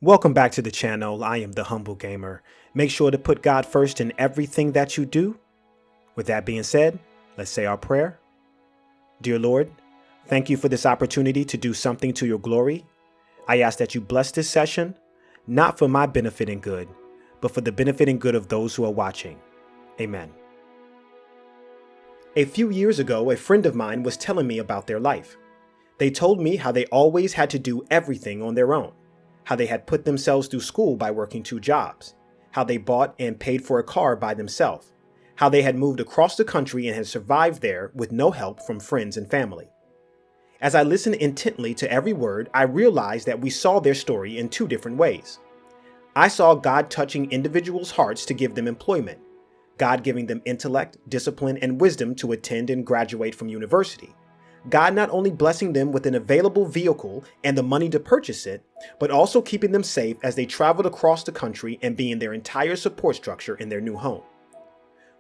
Welcome back to the channel. I am the Humble Gamer. Make sure to put God first in everything that you do. With that being said, let's say our prayer. Dear Lord, thank you for this opportunity to do something to your glory. I ask that you bless this session, not for my benefit and good, but for the benefit and good of those who are watching. Amen. A few years ago, a friend of mine was telling me about their life. They told me how they always had to do everything on their own, how they had put themselves through school by working 2 jobs, how they bought and paid for a car by themselves, how they had moved across the country and had survived there with no help from friends and family. As I listened intently to every word, I realized that we saw their story in 2 different ways. I saw God touching individuals' hearts to give them employment, God giving them intellect, discipline, and wisdom to attend and graduate from university. God not only blessing them with an available vehicle and the money to purchase it, but also keeping them safe as they traveled across the country and being their entire support structure in their new home.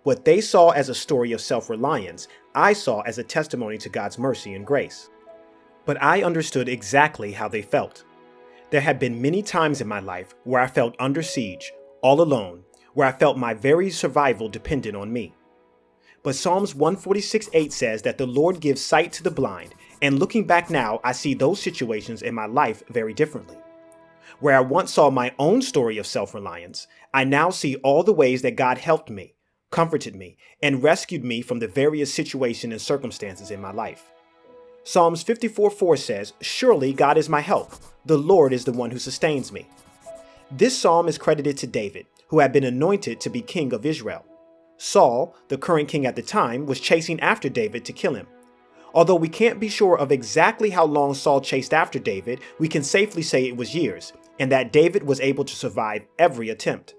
What they saw as a story of self-reliance, I saw as a testimony to God's mercy and grace. But I understood exactly how they felt. There had been many times in my life where I felt under siege, all alone, where I felt my very survival depended on me. But Psalms 146:8 says that the Lord gives sight to the blind, and looking back now, I see those situations in my life very differently. Where I once saw my own story of self-reliance, I now see all the ways that God helped me, comforted me, and rescued me from the various situations and circumstances in my life. Psalms 54:4 says, "Surely God is my help. The Lord is the one who sustains me." This psalm is credited to David, who had been anointed to be king of Israel. Saul, the current king at the time, was chasing after David to kill him. Although we can't be sure of exactly how long Saul chased after David, we can safely say it was years, and that David was able to survive every attempt.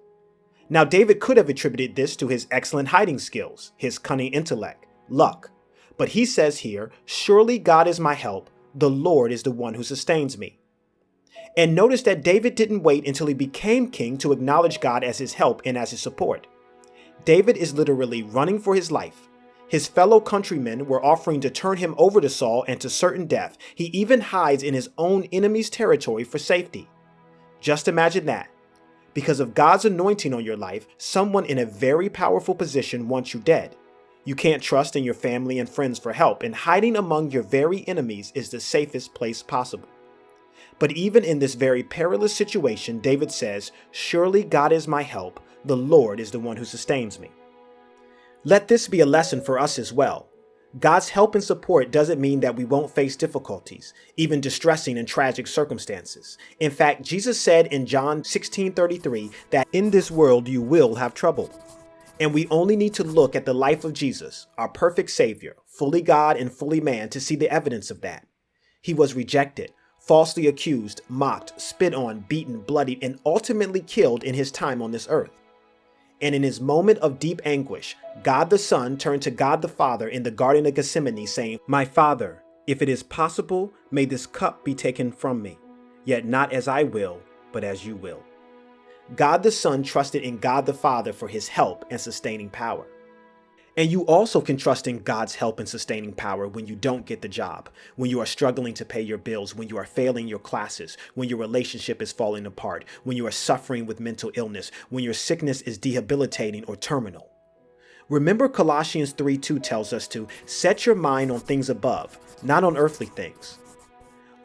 Now, David could have attributed this to his excellent hiding skills, his cunning intellect, luck. But he says here, "Surely God is my help. The Lord is the one who sustains me." And notice that David didn't wait until he became king to acknowledge God as his help and as his support. David is literally running for his life. His fellow countrymen were offering to turn him over to Saul and to certain death. He even hides in his own enemy's territory for safety. Just imagine that. Because of God's anointing on your life, someone in a very powerful position wants you dead. You can't trust in your family and friends for help, and hiding among your very enemies is the safest place possible. But even in this very perilous situation, David says, "Surely God is my help. The Lord is the one who sustains me." Let this be a lesson for us as well. God's help and support doesn't mean that we won't face difficulties, even distressing and tragic circumstances. In fact, Jesus said in John 16:33 that in this world you will have trouble. And we only need to look at the life of Jesus, our perfect Savior, fully God and fully man, to see the evidence of that. He was rejected, falsely accused, mocked, spit on, beaten, bloodied, and ultimately killed in his time on this earth. And in his moment of deep anguish, God the Son turned to God the Father in the Garden of Gethsemane, saying, "My Father, if it is possible, may this cup be taken from me, yet not as I will, but as you will." God the Son trusted in God the Father for his help and sustaining power. And you also can trust in God's help and sustaining power when you don't get the job, when you are struggling to pay your bills, when you are failing your classes, when your relationship is falling apart, when you are suffering with mental illness, when your sickness is debilitating or terminal. Remember, Colossians 3:2 tells us to set your mind on things above, not on earthly things.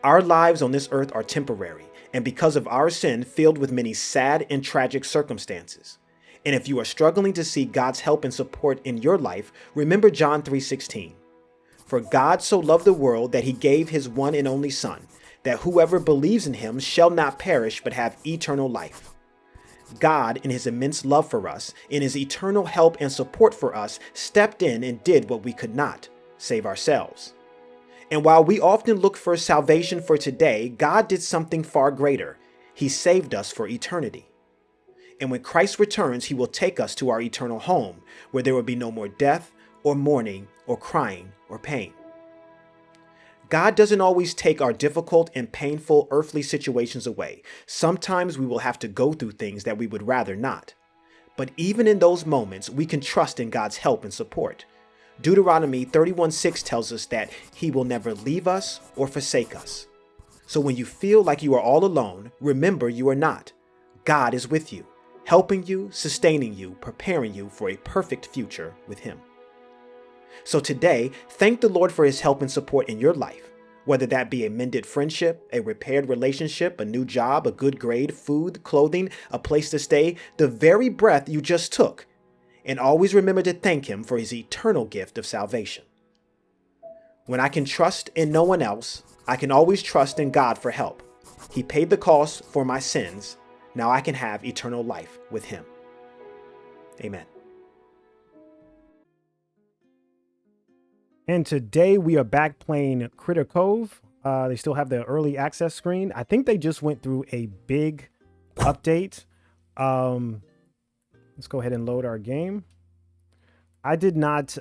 Our lives on this earth are temporary, and because of our sin, filled with many sad and tragic circumstances. And if you are struggling to see God's help and support in your life, remember John 3:16. "For God so loved the world that he gave his one and only Son, that whoever believes in him shall not perish but have eternal life." God, in his immense love for us, in his eternal help and support for us, stepped in and did what we could not, save ourselves. And while we often look for salvation for today, God did something far greater. He saved us for eternity. And when Christ returns, he will take us to our eternal home, where there will be no more death or mourning or crying or pain. God doesn't always take our difficult and painful earthly situations away. Sometimes we will have to go through things that we would rather not. But even in those moments, we can trust in God's help and support. Deuteronomy 31:6 tells us that he will never leave us or forsake us. So when you feel like you are all alone, remember you are not. God is with you, helping you, sustaining you, preparing you for a perfect future with Him. So today, thank the Lord for His help and support in your life, whether that be a mended friendship, a repaired relationship, a new job, a good grade, food, clothing, a place to stay, the very breath you just took. And always remember to thank Him for His eternal gift of salvation. When I can trust in no one else, I can always trust in God for help. He paid the cost for my sins. Now I can have eternal life with Him. Amen. And today we are back playing Critter Cove. They still have the early access screen. I think they just went through a big update. Let's go ahead and load our game. I did not...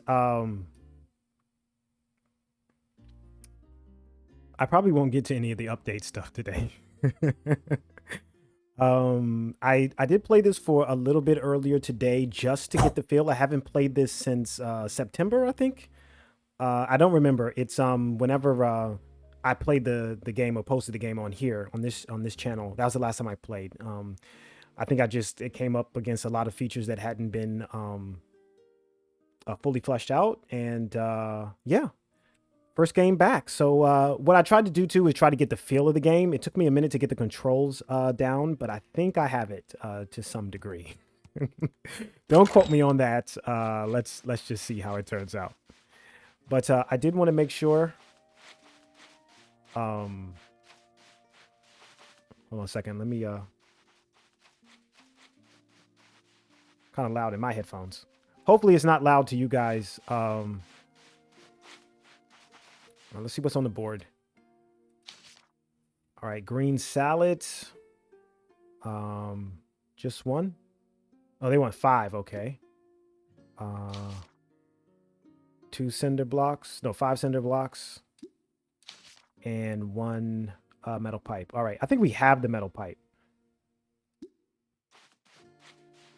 I probably won't get to any of the update stuff today. I did play this for a little bit earlier today just to get the feel. I haven't played this since September, I think. I don't remember. It's whenever I played the game or posted the game on here on this channel. That was the last time I played. I think it came up against a lot of features that hadn't been fully fleshed out, and yeah. First game back. So what I tried to do too is try to get the feel of the game. It took me a minute to get the controls down, but I think I have it to some degree. Don't quote me on that. Let's just see how it turns out. But I did want to make sure. Hold on a second. Let me. Kind of loud in my headphones. Hopefully it's not loud to you guys. Let's see what's on the board. All right, green salad. Just one? Oh, they want 5. Okay. 2 cinder blocks. No, 5 cinder blocks. And 1 metal pipe. All right, I think we have the metal pipe.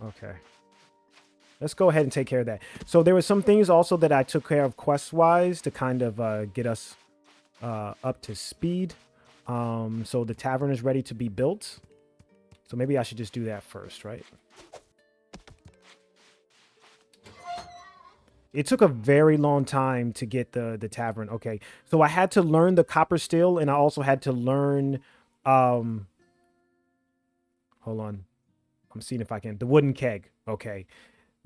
Okay. Let's go ahead and take care of that. So there were some things also that I took care of quest-wise to kind of get us up to speed. So the tavern is ready to be built. So maybe I should just do that first, right? It took a very long time to get the tavern. Okay, so I had to learn the copper steel, and I also had to learn... hold on. I'm seeing if I can... The wooden keg. Okay.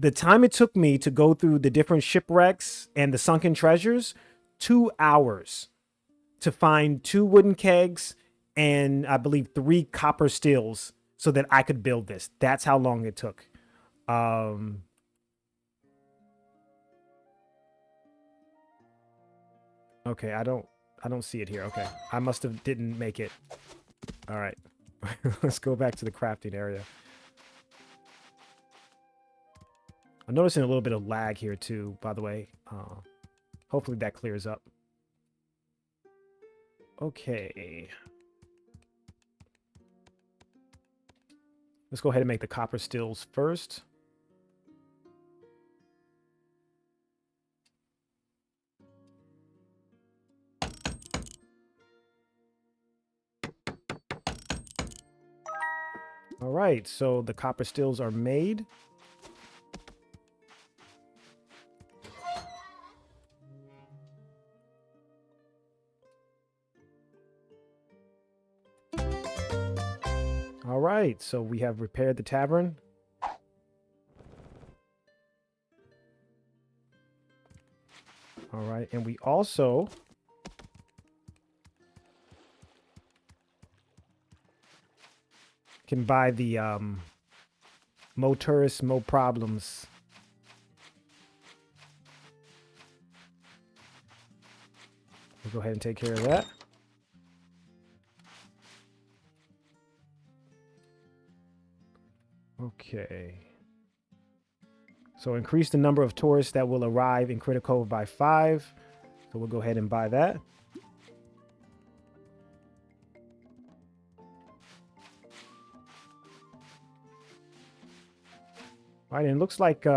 The time it took me to go through the different shipwrecks and the sunken treasures, 2 hours to find 2 wooden kegs and I believe 3 copper steels so that I could build this. That's how long it took. Okay, I don't see it here. Okay, I must have didn't make it. All right, let's go back to the crafting area. I'm noticing a little bit of lag here too, by the way. Hopefully that clears up. Okay. Let's go ahead and make the copper steels first. All right, so the copper steels are made. All right, so we have repaired the tavern. All right, and we also can buy the Mo Tourists, Mo Problems. We'll go ahead and take care of that. Okay. So increase the number of tourists that will arrive in Critter Cove by 5. So we'll go ahead and buy that. All right, and it looks like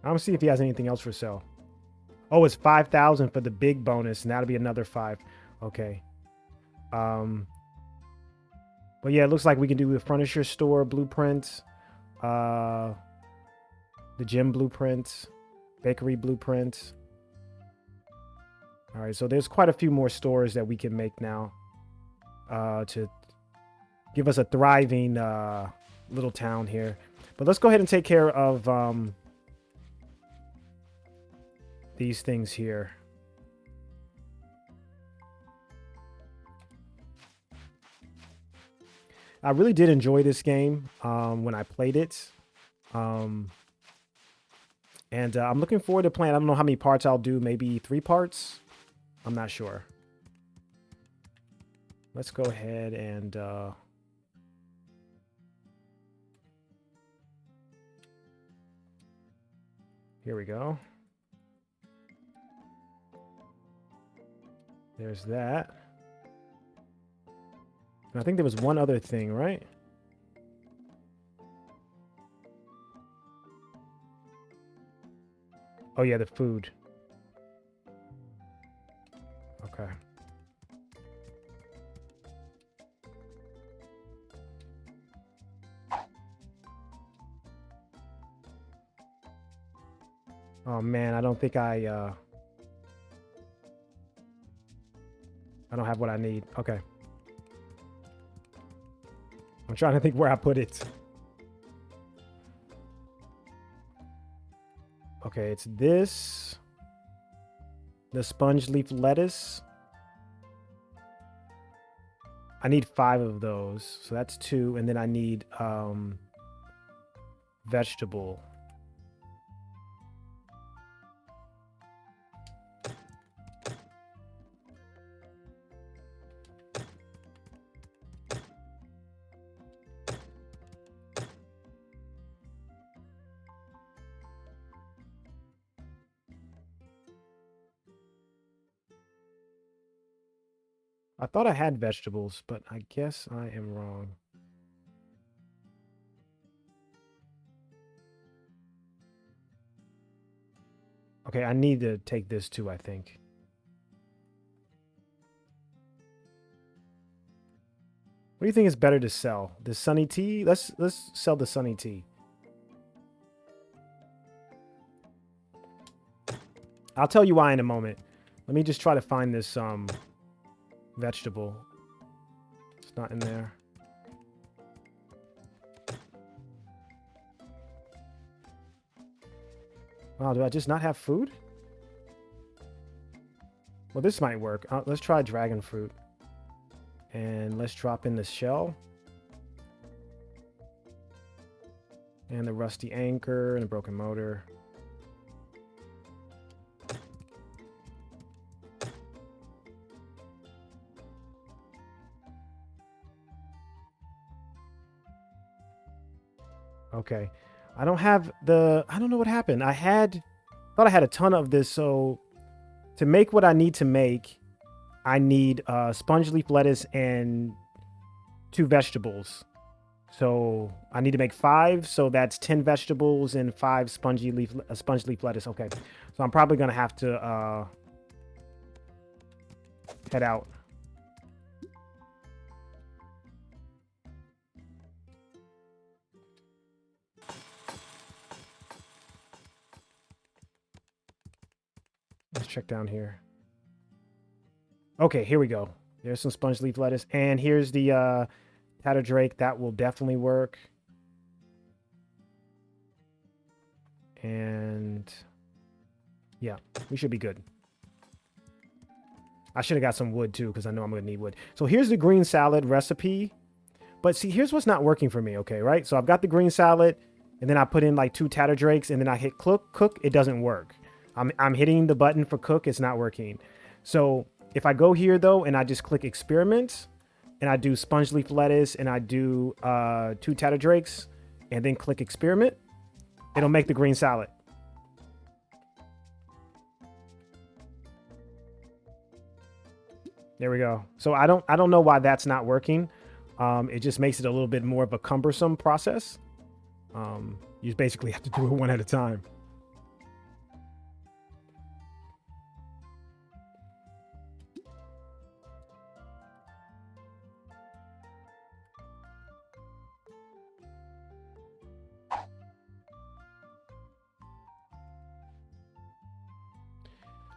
I don't see if he has anything else for sale. Oh, it's 5,000 for the big bonus, and that'll be another 5. Okay. But yeah, it looks like we can do the furniture store blueprints, the gym blueprints, bakery blueprints. All right, so there's quite a few more stores that we can make now to give us a thriving little town here. But let's go ahead and take care of these things here. I really did enjoy this game when I played it. And I'm looking forward to playing. I don't know how many parts I'll do. Maybe 3 parts. I'm not sure. Let's go ahead and... here we go. There's that. And I think there was one other thing, right? Oh yeah, the food. Okay. Oh man, I don't think I don't have what I need. Okay. I'm trying to think where I put it. Okay, it's this. The sponge leaf lettuce. I need 5 of those. So that's 2. And then I need vegetable. I thought I had vegetables, but I guess I am wrong. Okay, I need to take this too, I think. What do you think is better to sell? The sunny tea? Let's sell the sunny tea. I'll tell you why in a moment. Let me just try to find this vegetable. It's not in there. Wow, do I just not have food? Well, this might work. Let's try dragon fruit. And let's drop in the shell. And the rusty anchor and the broken motor. Okay. I don't have the... I don't know what happened. I thought I had a ton of this, so to make what I need to make, I need sponge leaf lettuce and 2 vegetables. So I need to make 5, so that's 10 vegetables and 5 sponge leaf lettuce. Okay. So I'm probably going to have to head out. Let's check down here. Okay, here we go. There's some sponge leaf lettuce. And here's the tatter drake. That will definitely work. And yeah, we should be good. I should have got some wood too, because I know I'm going to need wood. So here's the green salad recipe. But see, here's what's not working for me, okay, right? So I've got the green salad, and then I put in like 2 tatter drakes, and then I hit cook. It doesn't work. I'm hitting the button for cook. It's not working. So if I go here though, and I just click experiment, and I do sponge leaf lettuce, and I do 2 tatter drakes, and then click experiment, it'll make the green salad. There we go. So I don't know why that's not working. It just makes it a little bit more of a cumbersome process. You basically have to do it one at a time.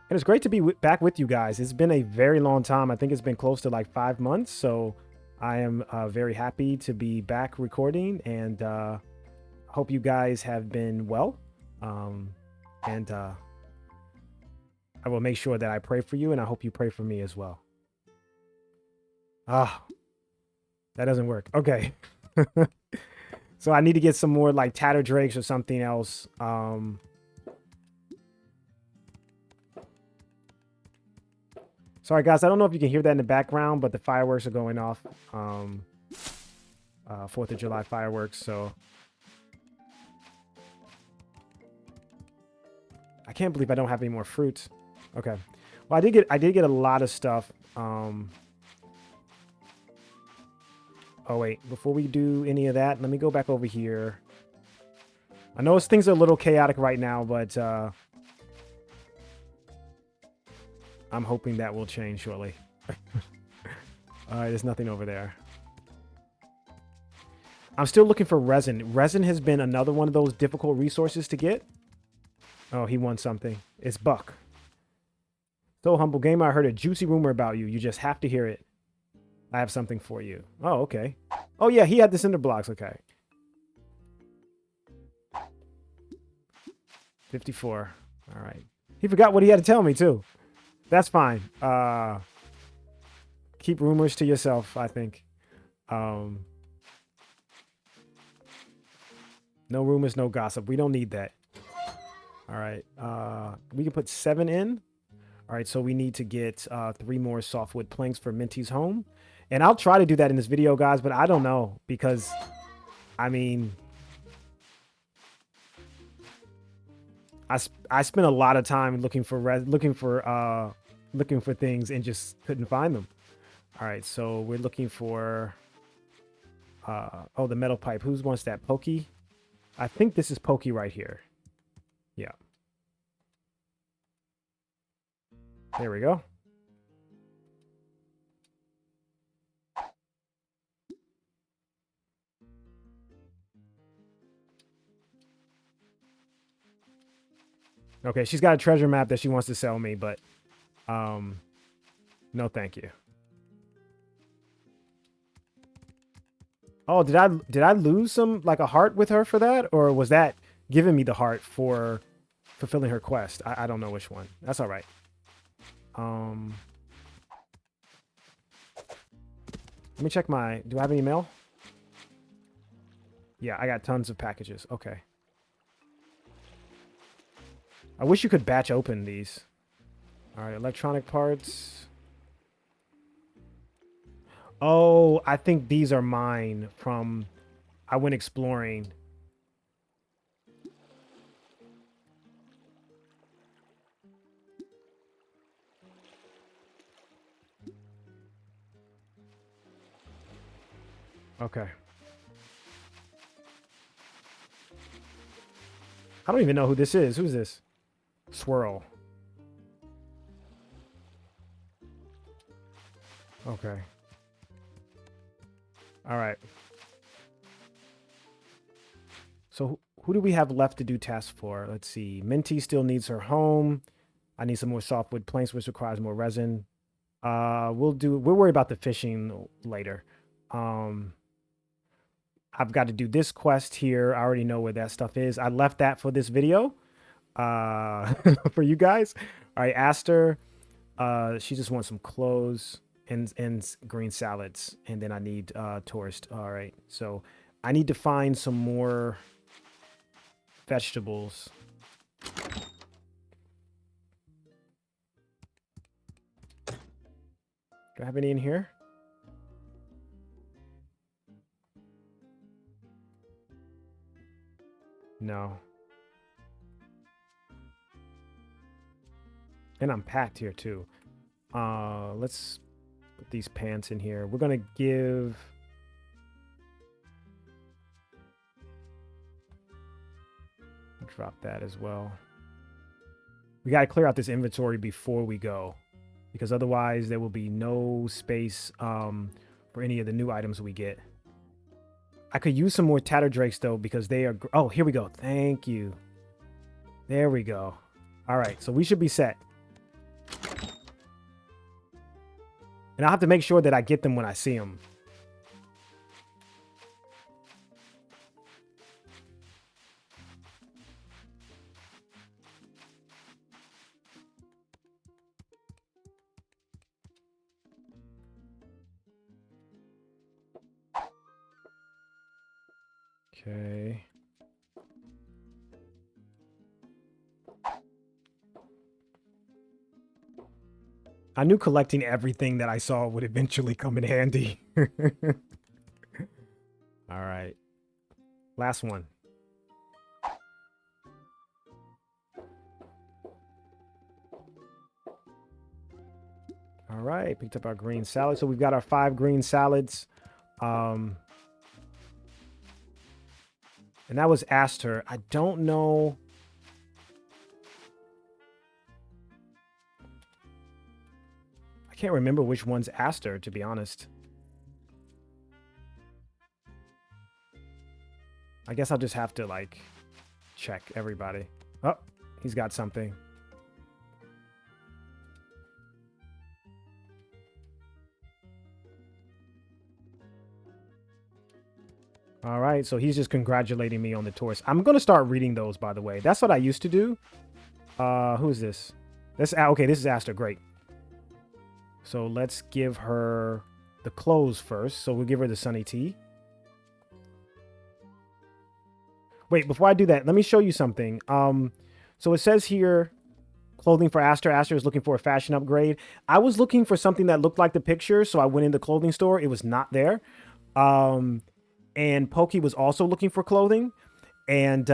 And it's great to be back with you guys. It's been a very long time. I think it's been close to like 5 months. So I am very happy to be back recording, and hope you guys have been well. And I will make sure that I pray for you, and I hope you pray for me as well. Ah, that doesn't work. Okay. So I need to get some more like tatter drakes or something else. Sorry, guys. I don't know if you can hear that in the background, but the fireworks are going off. 4th of July fireworks. So I can't believe I don't have any more fruits. Okay. Well, I did get a lot of stuff. Oh wait, before we do any of that, let me go back over here. I know things are a little chaotic right now, but I'm hoping that will change shortly. All right, there's nothing over there. I'm still looking for resin. Resin has been another one of those difficult resources to get. Oh, he won something. It's Buck. So, Humble Gamer, I heard a juicy rumor about you. You just have to hear it. I have something for you. Oh, okay. Oh, yeah, he had the cinder blocks. Okay. 54. All right. He forgot what he had to tell me, too. That's fine. Keep rumors to yourself, I think. No rumors, no gossip. We don't need that. All right. We can put 7 in. All right. So we need to get 3 more softwood planks for Minty's home. And I'll try to do that in this video, guys, but I don't know because, I mean, I spent a lot of time looking for things and just couldn't find them. All right, so we're looking for oh, the metal pipe. Who wants that? Pokey? I think this is Pokey right here. Yeah. There we go. Okay, she's got a treasure map that she wants to sell me, but no thank you. Oh, did I lose some like a heart with her for that, or was that giving me the heart for fulfilling her quest? I don't know which one. That's all right. Let me check my, do I have any mail? Yeah, I got tons of packages. Okay. I wish you could batch open these. All right, electronic parts. Oh, I think these are mine from, I went exploring. Okay. I don't even know who this is. Who's this? Swirl. Okay. All right. So who do we have left to do tasks for? Let's see. Minty still needs her home. I need some more softwood planks, which requires more resin. We'll worry about the fishing later. I've got to do this quest here. I already know where that stuff is. I left that for this video. For you guys. All right, Aster. She just wants some clothes and green salads, and then I need tourist. All right, so I need to find some more vegetables. Do I have any in here? No. And I'm packed here too. Let's put these pants in here. We're gonna give drop that as well. We gotta clear out this inventory before we go, because otherwise there will be no space for any of the new items we get. I could use some more tatter drakes though, because they are, oh, here we go. Thank you. There we go. All right, so we should be set. And I'll have to make sure that I get them when I see them. Okay. I knew collecting everything that I saw would eventually come in handy. All right. Last one. All right. Picked up our green salad. So we've got our 5 green salads. And that was Aster. I don't know. I can't remember which one's Aster, to be honest. I guess I'll just have to, like, check everybody. Oh, he's got something. All right, so he's just congratulating me on the tours. I'm going to start reading those, by the way. That's what I used to do. Who is this? Okay, this is Aster. Great. So let's give her the clothes first. So we'll give her the Sunny Tea. Wait, before I do that, let me show you something. So it says here, clothing for Aster. Aster is looking for a fashion upgrade. I was looking for something that looked like the picture, so I went in the clothing store. It was not there. And Pokey was also looking for clothing. And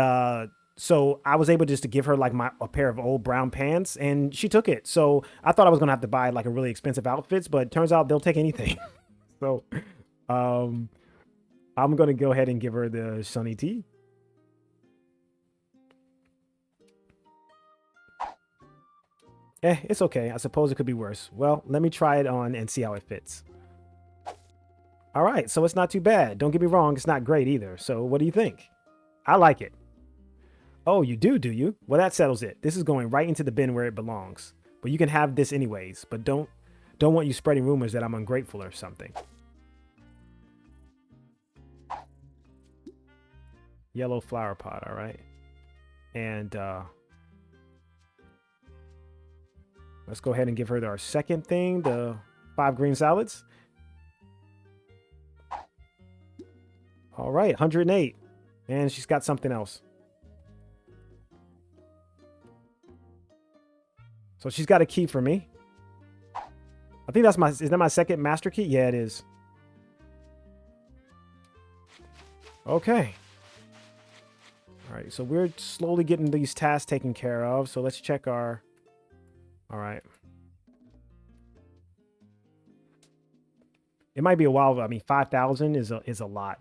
so I was able just to give her like a pair of old brown pants, and she took it. So I thought I was going to have to buy like a really expensive outfits, but it turns out they'll take anything. So I'm going to go ahead and give her the Sunny Tea. It's okay. I suppose it could be worse. Well, let me try it on and see how it fits. All right, so it's not too bad. Don't get me wrong, it's not great either. So what do you think? I like it. Oh, you do you? Well, that settles it. This is going right into the bin where it belongs. But you can have this anyways, but don't want you spreading rumors that I'm ungrateful or something. Yellow flower pot, all right. And let's go ahead and give her our second thing, the 5 green salads. All right, 108. And she's got something else. So she's got a key for me. I think is that my second master key? Yeah, it is. Okay. All right, so we're slowly getting these tasks taken care of. So let's check our... All right. It might be a while, but I mean, 5,000 is a lot.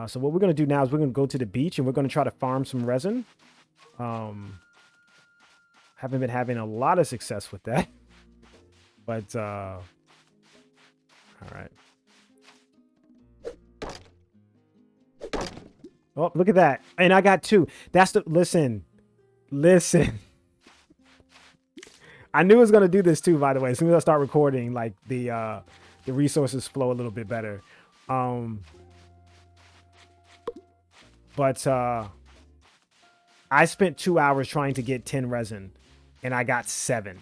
So what we're going to do now is we're going to go to the beach and we're going to try to farm some resin. Haven't been having a lot of success with that. But, all right. Oh, look at that. And I got 2. That's the, listen. I knew it was going to do this too, by the way. As soon as I start recording, like the resources flow a little bit better. But I spent 2 hours trying to get 10 resin, and I got 7.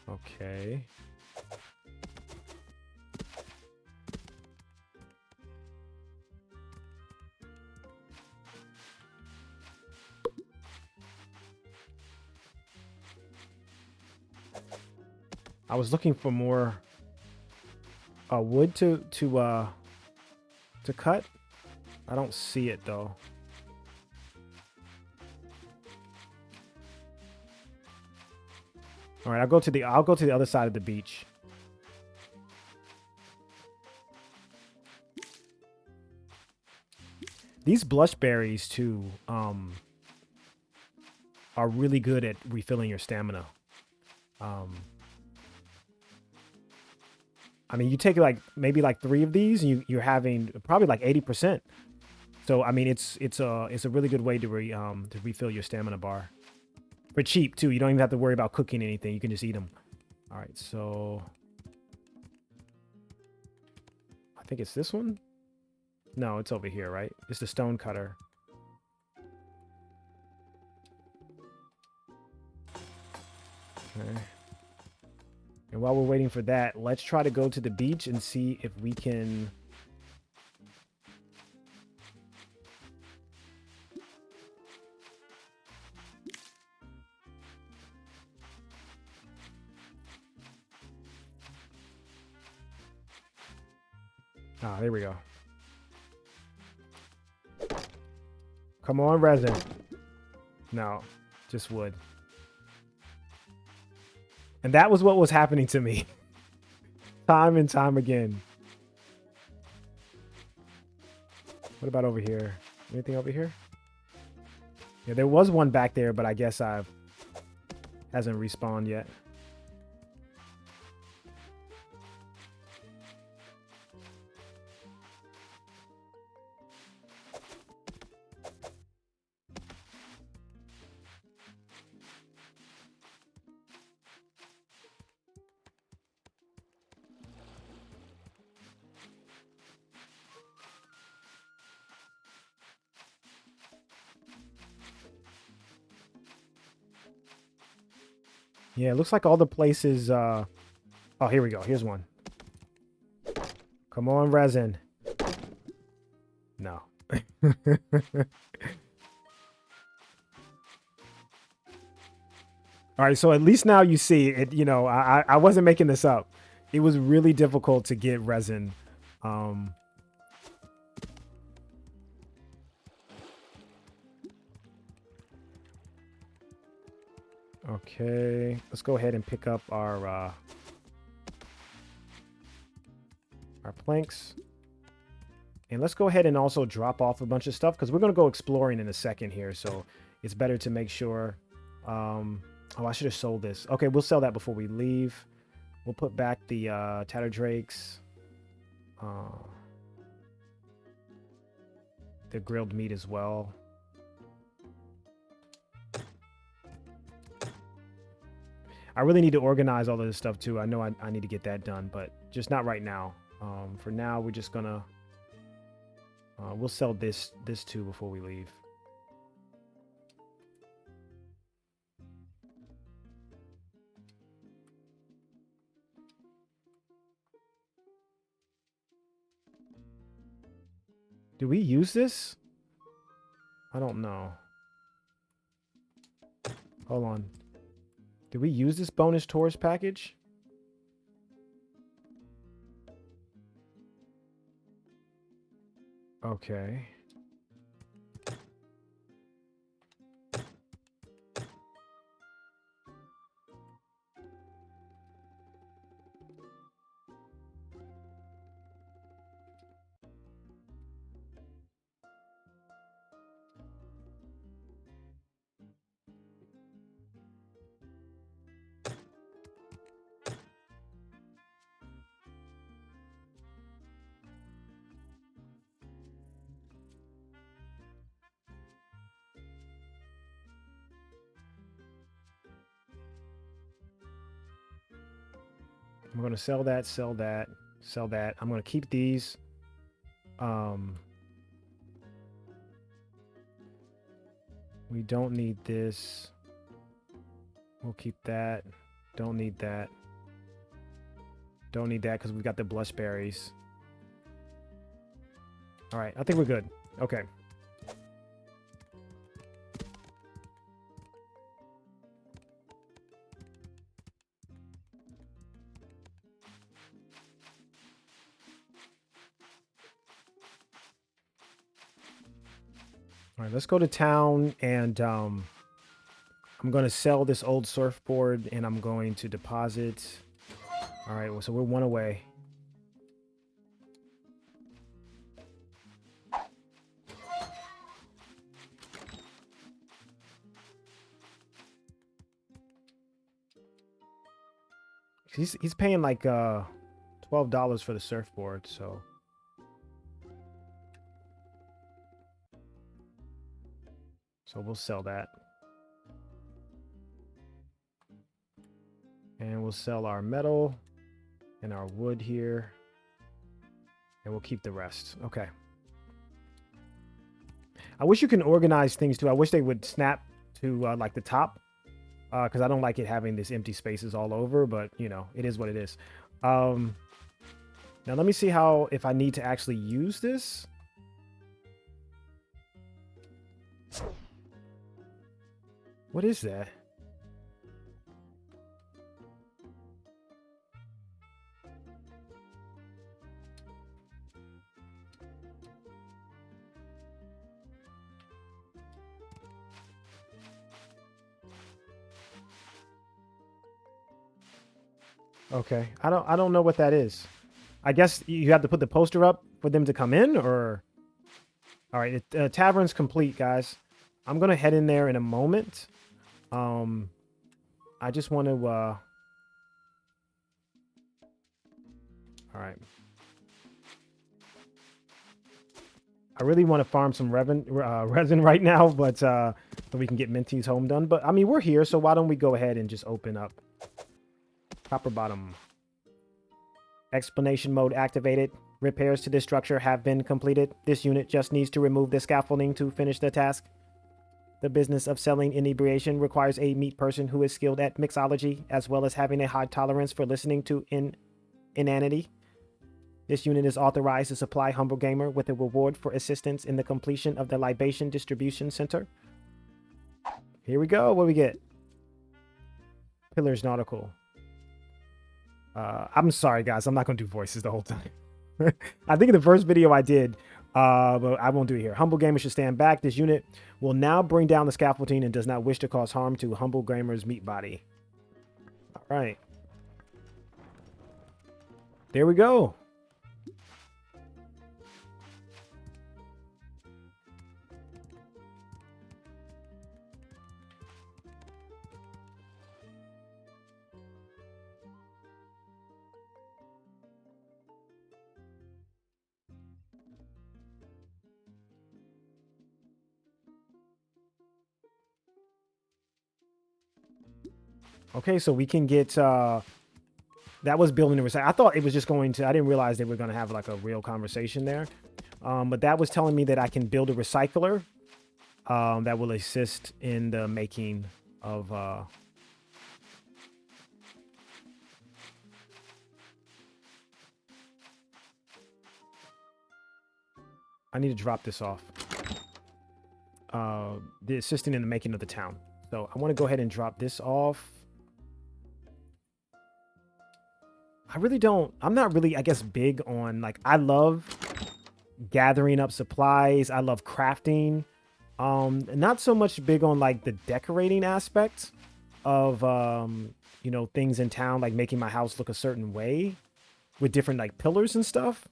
Okay. I was looking for more wood to cut. I don't see it though. All right, I'll go to the other side of the beach. These blush berries too are really good at refilling your stamina. I mean, you take like maybe like 3 of these, and you're having probably like 80%. So I mean, it's a really good way to refill your stamina bar for cheap too. You don't even have to worry about cooking anything. You can just eat them. All right, so I think it's this one. No, it's over here, right? It's the stone cutter. Okay. And while we're waiting for that, let's try to go to the beach and see if we can... Ah, there we go. Come on, resin. No, just wood. And that was what was happening to me. Time and time again. What about over here? Anything over here? Yeah, there was one back there, but I guess hasn't respawned yet. Yeah, it looks like all the places... Oh, here we go. Here's one. Come on, resin. No. All right, so at least now you see it. You know, I wasn't making this up. It was really difficult to get resin. Okay, let's go ahead and pick up our planks. And let's go ahead and also drop off a bunch of stuff because we're going to go exploring in a second here. So it's better to make sure. Oh, I should have sold this. Okay, we'll sell that before we leave. We'll put back the Tatter Drakes. The grilled meat as well. I really need to organize all of this stuff too. I know I need to get that done, but just not right now. For now, we're just gonna... we'll sell this too before we leave. Do we use this? I don't know. Hold on. Did we use this bonus tourist package? Okay. I'm going to sell that, sell that, sell that. I'm going to keep these. We don't need this. We'll keep that. Don't need that. Don't need that because we've got the blush berries. All right, I think we're good. Okay. All right, let's go to town and I'm going to sell this old surfboard and I'm going to deposit. All right, well, so we're one away. He's paying like $12 for the surfboard, so So we'll sell that. And we'll sell our metal and our wood here. And we'll keep the rest. Okay. I wish you can organize things too. I wish they would snap to like the top. Because I don't like it having this empty spaces all over. But, you know, it is what it is. Now let me see how, if I need to actually use this. What is that? Okay. I don't know what that is. I guess you have to put the poster up for them to come in, or all right, tavern's complete, guys. I'm going to head in there in a moment. I just want to all right. I really want to farm some resin right now, but so we can get Minty's home done. But I mean, we're here, so why don't we go ahead and just open up copper bottom. Explanation mode activated. Repairs to this structure have been completed. This unit just needs to remove the scaffolding to finish the task. The business of selling inebriation requires a meat person who is skilled at mixology, as well as having a high tolerance for listening to inanity. This unit is authorized to supply Humble Gamer with a reward for assistance in the completion of the libation distribution center. Here we go. What do we get? Pillars Nautical. I'm sorry, guys. I'm not going to do voices the whole time. I think in the first video I did, but I won't do it here. Humble Gamer should stand back. This unit will now bring down the scaffolding and does not wish to cause harm to Humble Gamer's meat body. All right. There we go. Okay, so we can get that was building a recycle. I thought it was just going to, I didn't realize they were going to have like a real conversation there. But that was telling me that I can build a recycler that will assist in the making of I need to drop this off. The assisting in the making of the town. So I want to go ahead and drop this off. I'm not really, I guess, big on, like, I love gathering up supplies. I love crafting. Not so much big on, like, the decorating aspect of, you know, things in town, like making my house look a certain way with different, like, pillars and stuff.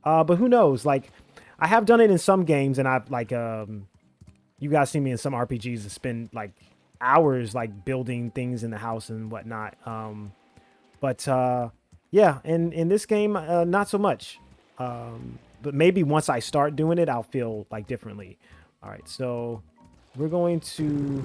But who knows? Like, I have done it in some games, and I've, like, you guys see me in some RPGs that spend, like, hours, like, building things in the house and whatnot. Yeah, and in this game, not so much. But maybe once I start doing it, I'll feel like differently. All right, so we're going to...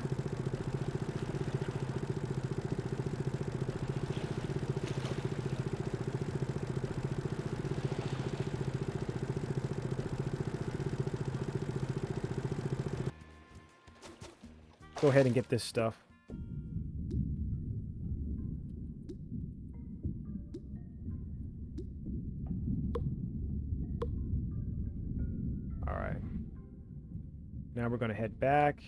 go ahead and get this stuff. Now we're going to head back.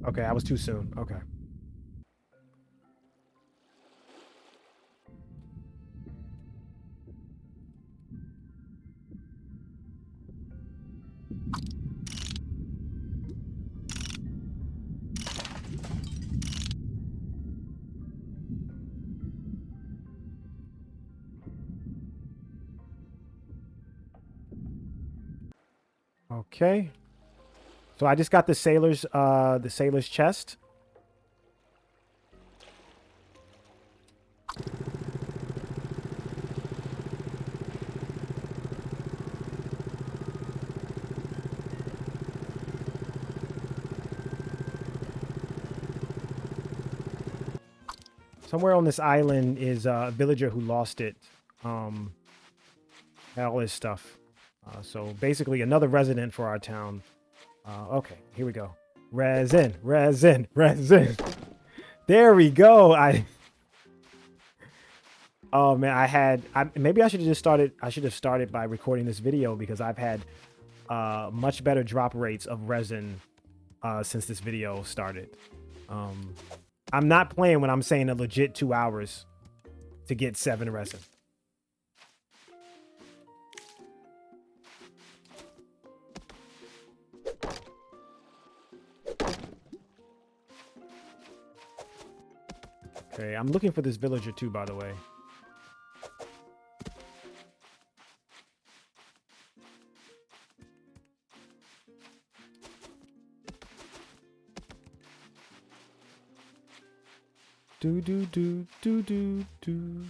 Okay, I was too soon. Okay. Okay. So I just got the sailor's chest. Somewhere on this island is a villager who lost it. Had all his stuff. So basically another resident for our town. Okay, here we go. Resin, resin, resin. There we go. Oh man, maybe I should have just started. I should have started by recording this video because I've had much better drop rates of resin since this video started. I'm not playing when I'm saying a legit 2 hours to get 7 resin. Okay, I'm looking for this villager too, by the way. Do do do do do do.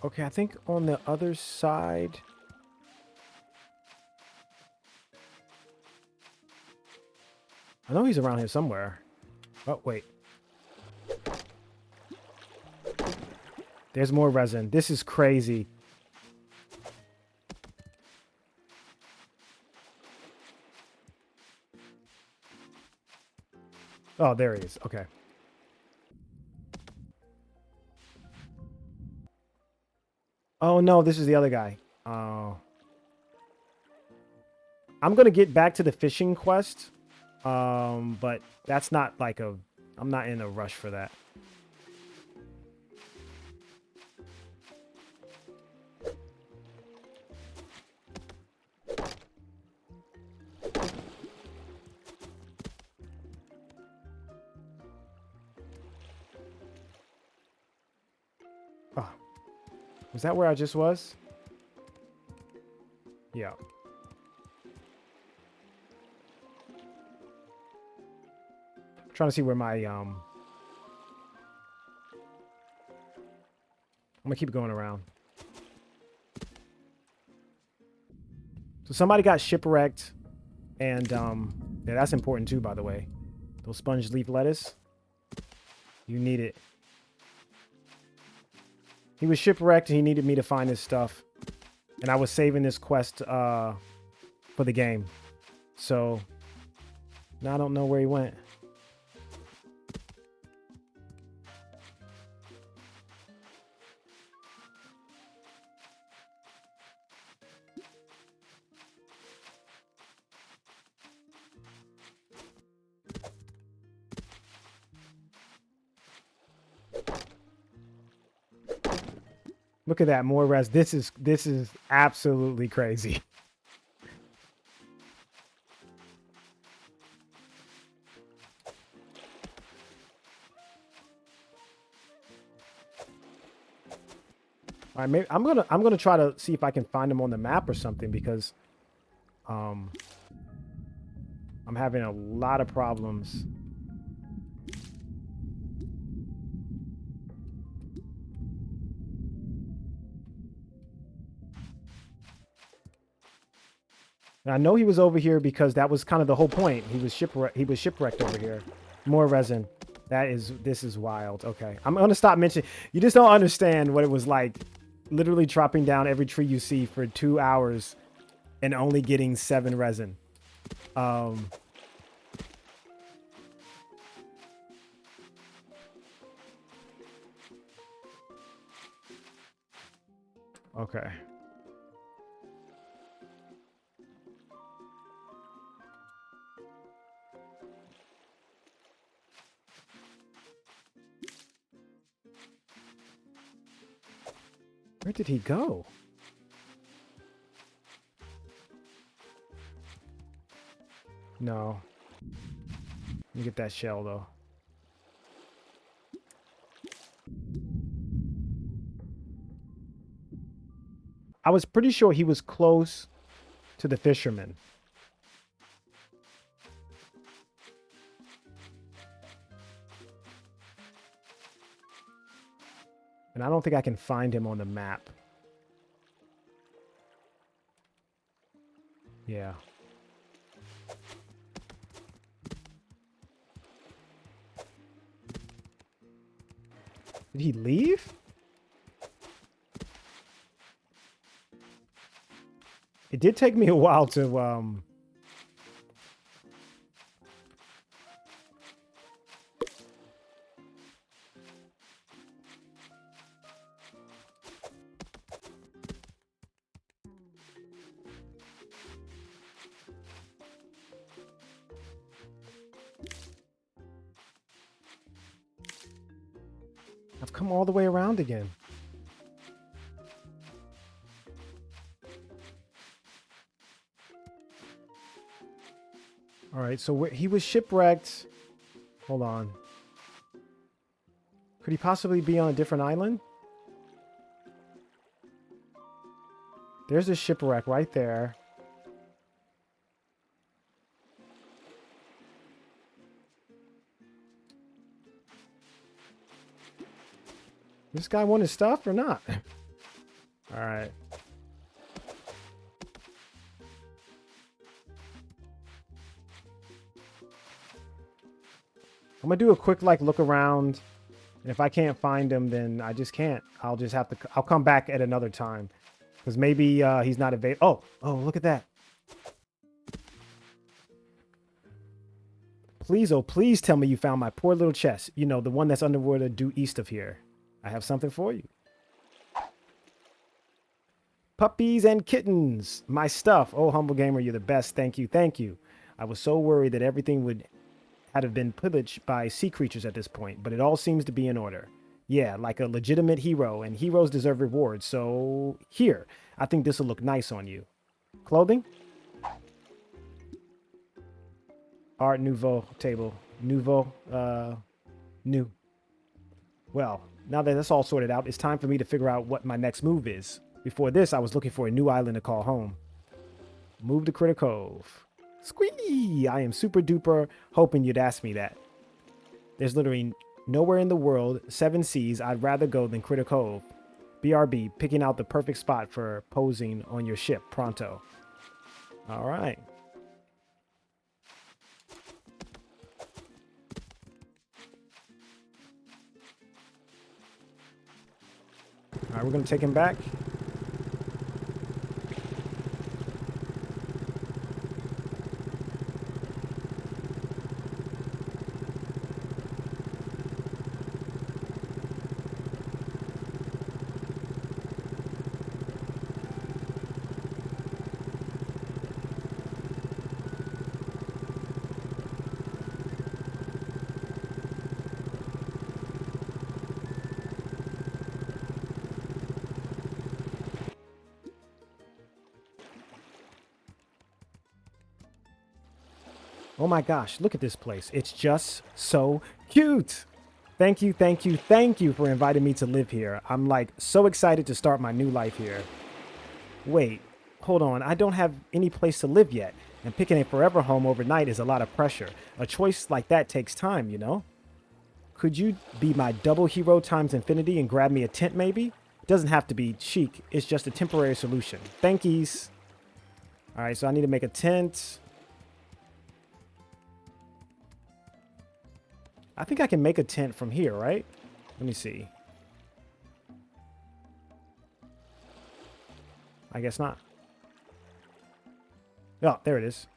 Okay, I think on the other side. I know he's around here somewhere. Oh, wait. There's more resin. This is crazy. Oh, there he is. Okay. Oh, no, this is the other guy. Oh. I'm going to get back to the fishing quest. But that's not like I'm not in a rush for that. Oh. Was that where I just was? Yeah. Trying to see where my I'm gonna keep going around. So somebody got shipwrecked, and yeah, that's important too, by the way. Those sponge leaf lettuce, you need it. He was shipwrecked and he needed me to find his stuff, and I was saving this quest for the game. So now I don't know where he went. Look at that, more res. This is absolutely crazy. All right, maybe I'm gonna try to see if I can find him on the map or something, because I'm having a lot of problems. And I know he was over here because that was kind of the whole point. He was shipwrecked over here. More resin. This is wild. Okay, I'm gonna stop mentioning. You just don't understand what it was like, literally chopping down every tree you see for 2 hours and only getting 7 resin. Okay. Where did he go? No. Let me get that shell, though. I was pretty sure he was close to the fisherman. And I don't think I can find him on the map. Yeah. Did he leave? It did take me a while to I've come all the way around again. All right, so he was shipwrecked. Hold on. Could he possibly be on a different island? There's a shipwreck right there. This guy want his stuff or not? All right. I'm gonna do a quick look around, and if I can't find him, then I just can't. I'll just have to. I'll come back at another time, because maybe he's not available. Oh, look at that! Please, oh please, tell me you found my poor little chest. You know, the one that's underwater due east of here. I have something for you. Puppies and kittens, my stuff. Oh, humble gamer, you're the best. Thank you, thank you. I was so worried that everything would have been pillaged by sea creatures at this point, but it all seems to be in order. Yeah, like a legitimate hero, and heroes deserve rewards, so here. I think this will look nice on you. Clothing? Art Nouveau table. Nouveau, new. Well, now that that's all sorted out, it's time for me to figure out what my next move is. Before this, I was looking for a new island to call home. Move to Critter Cove. Squee! I am super duper hoping you'd ask me that. There's literally nowhere in the world, 7 seas, I'd rather go than Critter Cove. BRB, picking out the perfect spot for posing on your ship pronto. All right. All right, we're going to take him back. Oh my gosh, look at this place. It's just so cute. Thank you, thank you, thank you for inviting me to live here. I'm like so excited to start my new life here. Wait, hold on. I don't have any place to live yet, and picking a forever home overnight is a lot of pressure. A choice like that takes time, you know? Could you be my double hero times infinity and grab me a tent maybe? It doesn't have to be chic. It's just a temporary solution. Thankies. All right, so I need to make a tent. I think I can make a tent from here, right? Let me see. I guess not. Oh, there it is.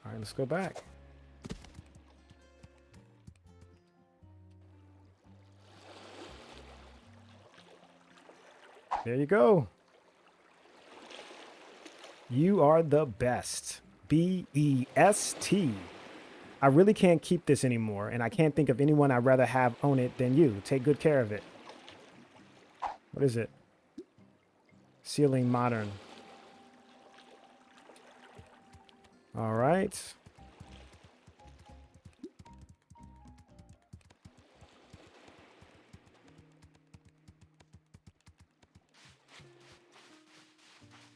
All right, let's go back. There you go. You are the best. B-E-S-T. I really can't keep this anymore, and I can't think of anyone I'd rather have own it than you. Take good care of it. What is it? Ceiling modern. All right.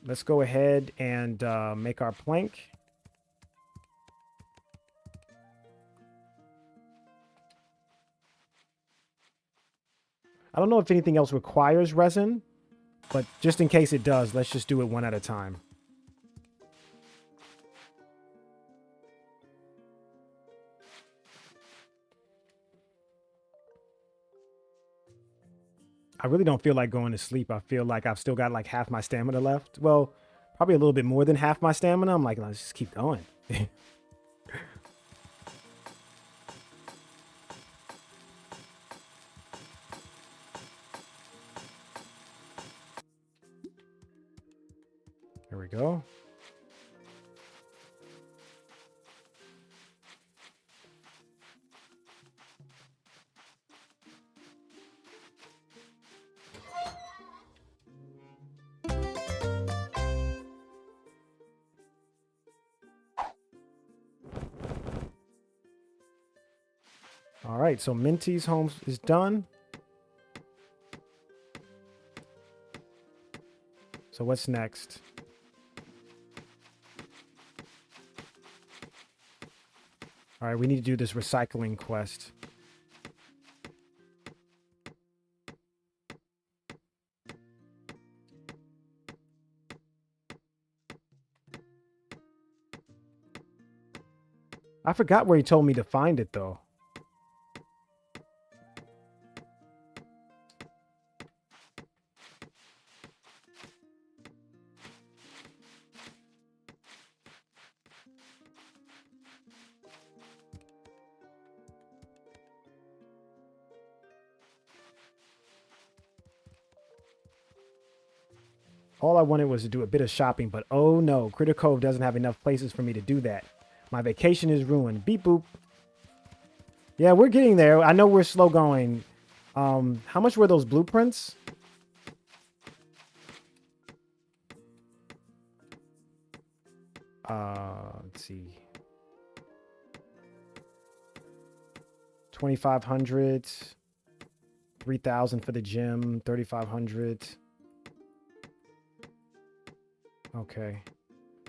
let's go ahead and make our plank. I don't know if anything else requires resin, but just in case it does, let's just do it one at a time. I really don't feel like going to sleep. I feel like I've still got like half my stamina left. Well, probably a little bit more than half my stamina. I'm like, let's just keep going. There we go. All right, so Minty's home is done. So what's next? All right, we need to do this recycling quest. I forgot where he told me to find it, though. All I wanted was to do a bit of shopping, but oh no, Critter Cove doesn't have enough places for me to do that. My vacation is ruined. Beep boop. Yeah, we're getting there. I know we're slow going. How much were those blueprints? Let's see. 2,500. 3,000 for the gym. 3,500. Okay.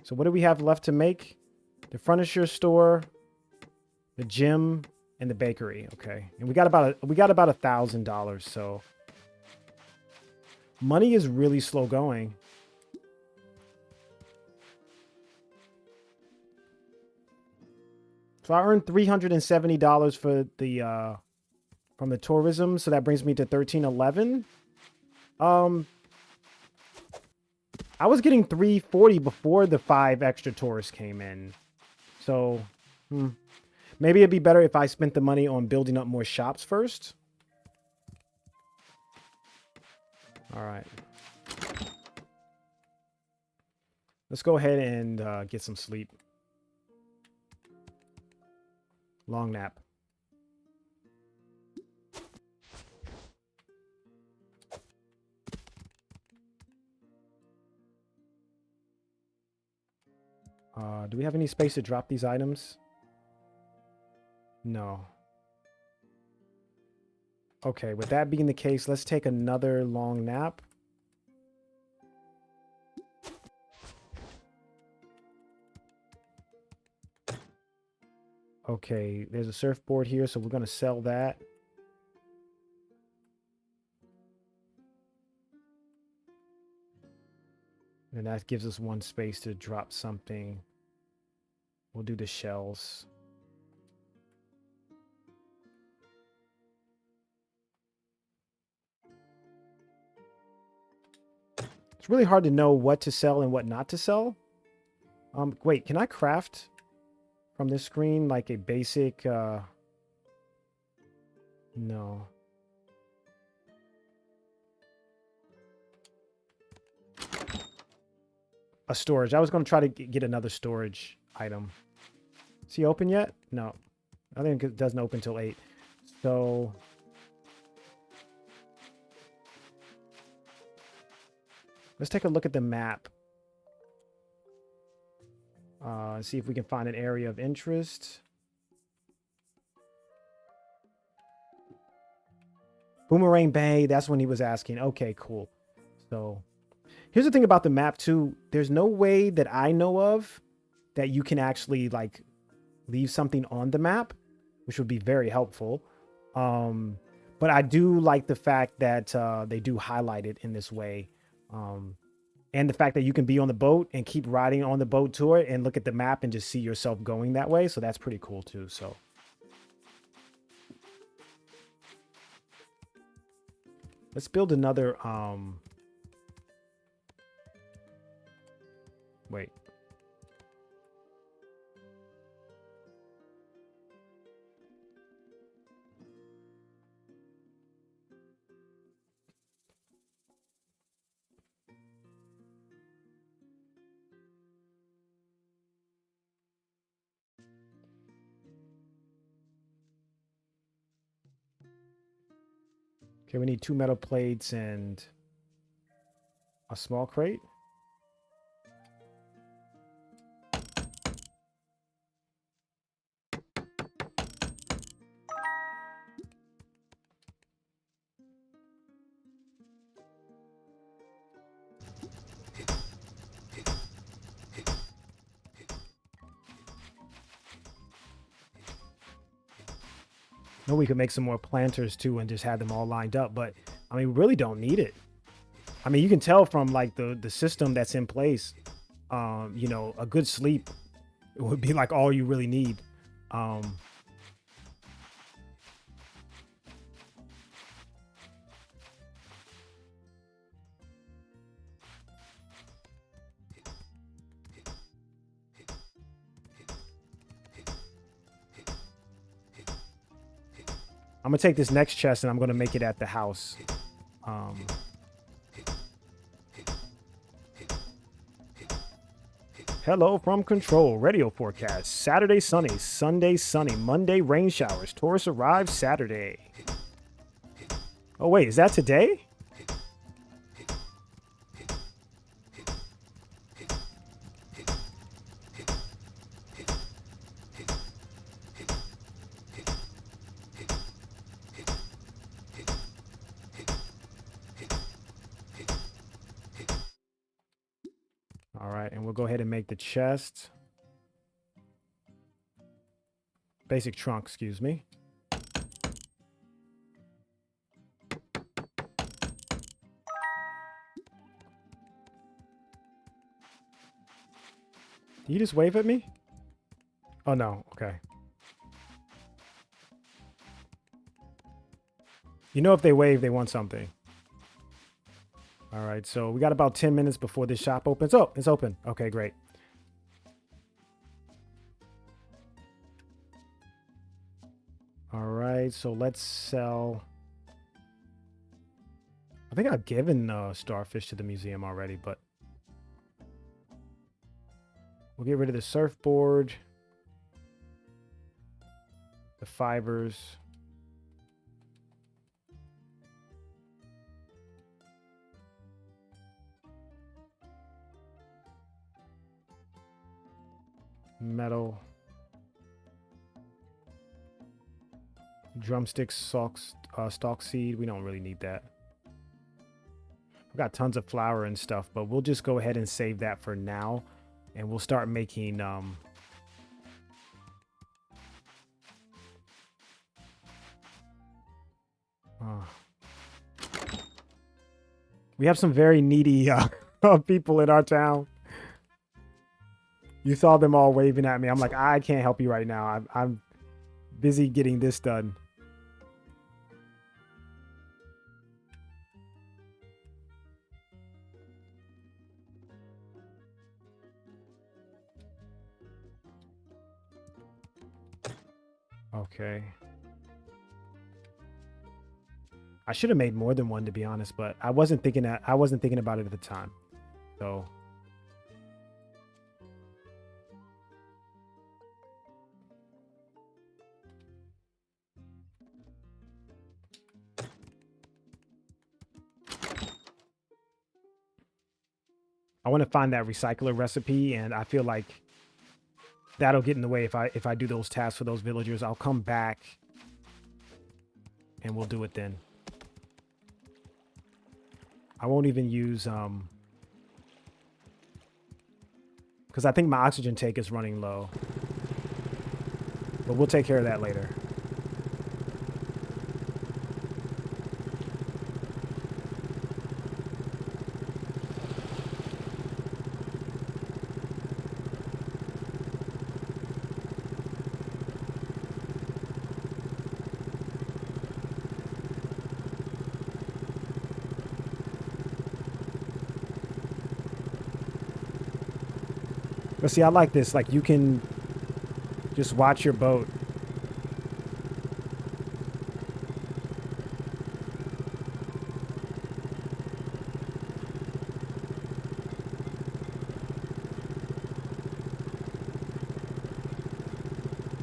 So what do we have left to make? The furniture store, the gym, and the bakery. Okay. And we got about $1,000. So money is really slow going. So I earned $370 for the from the tourism, so that brings me to 1,311. I was getting 340 before the 5 extra tourists came in. So, maybe it'd be better if I spent the money on building up more shops first. All right. Let's go ahead and get some sleep. Long nap. Do we have any space to drop these items? No. Okay, with that being the case, let's take another long nap. Okay, there's a surfboard here, so we're going to sell that. And that gives us one space to drop something. We'll do the shells. It's really hard to know what to sell and what not to sell. Wait, can I craft from this screen like a basic... No. A storage. I was going to try to get another storage item. Is he open yet? No. I think it doesn't open till 8. So... let's take a look at the map. See if we can find an area of interest. Boomerang Bay, that's when he was asking. Okay, cool. So, Here's the thing about the map too. There's no way that I know of that you can actually like leave something on the map, which would be very helpful. But I do like the fact that they do highlight it in this way. And the fact that you can be on the boat and keep riding on the boat tour and look at the map and just see yourself going that way. So that's pretty cool too. So let's build another, wait. Okay, we need 2 metal plates and a small crate. No, we could make some more planters too and just have them all lined up, but I mean, we really don't need it. I mean, you can tell from like the system that's in place, you know, a good sleep would be like all you really need. I'm gonna take this next chest and I'm gonna make it at the house. Hello from Control. Radio forecast. Saturday sunny, Sunday sunny, Monday rain showers. Tourists arrive Saturday. Oh wait, is that today? All right, and we'll go ahead and make the chest. Basic trunk, excuse me. Did you just wave at me? Oh no, okay. You know if they wave, they want something. All right, so we got about 10 minutes before this shop opens. Oh, it's open. Okay, great. All right, so let's sell. I think I've given starfish to the museum already, but we'll get rid of the surfboard, the fibers. Metal, drumsticks, stalk seed. We don't really need that. I've got tons of flour and stuff, but we'll just go ahead and save that for now, and we'll start making we have some very needy people in our town. You saw them all waving at me. I'm like, I can't help you right now. I'm busy getting this done. Okay. I should have made more than one, to be honest, but I wasn't thinking about it at the time. So I want to find that recycler recipe, and I feel like that'll get in the way if I do those tasks for those villagers. I'll come back and we'll do it then. I won't even use because I think my oxygen tank is running low. But we'll take care of that later. But see, I like this. Like, you can just watch your boat.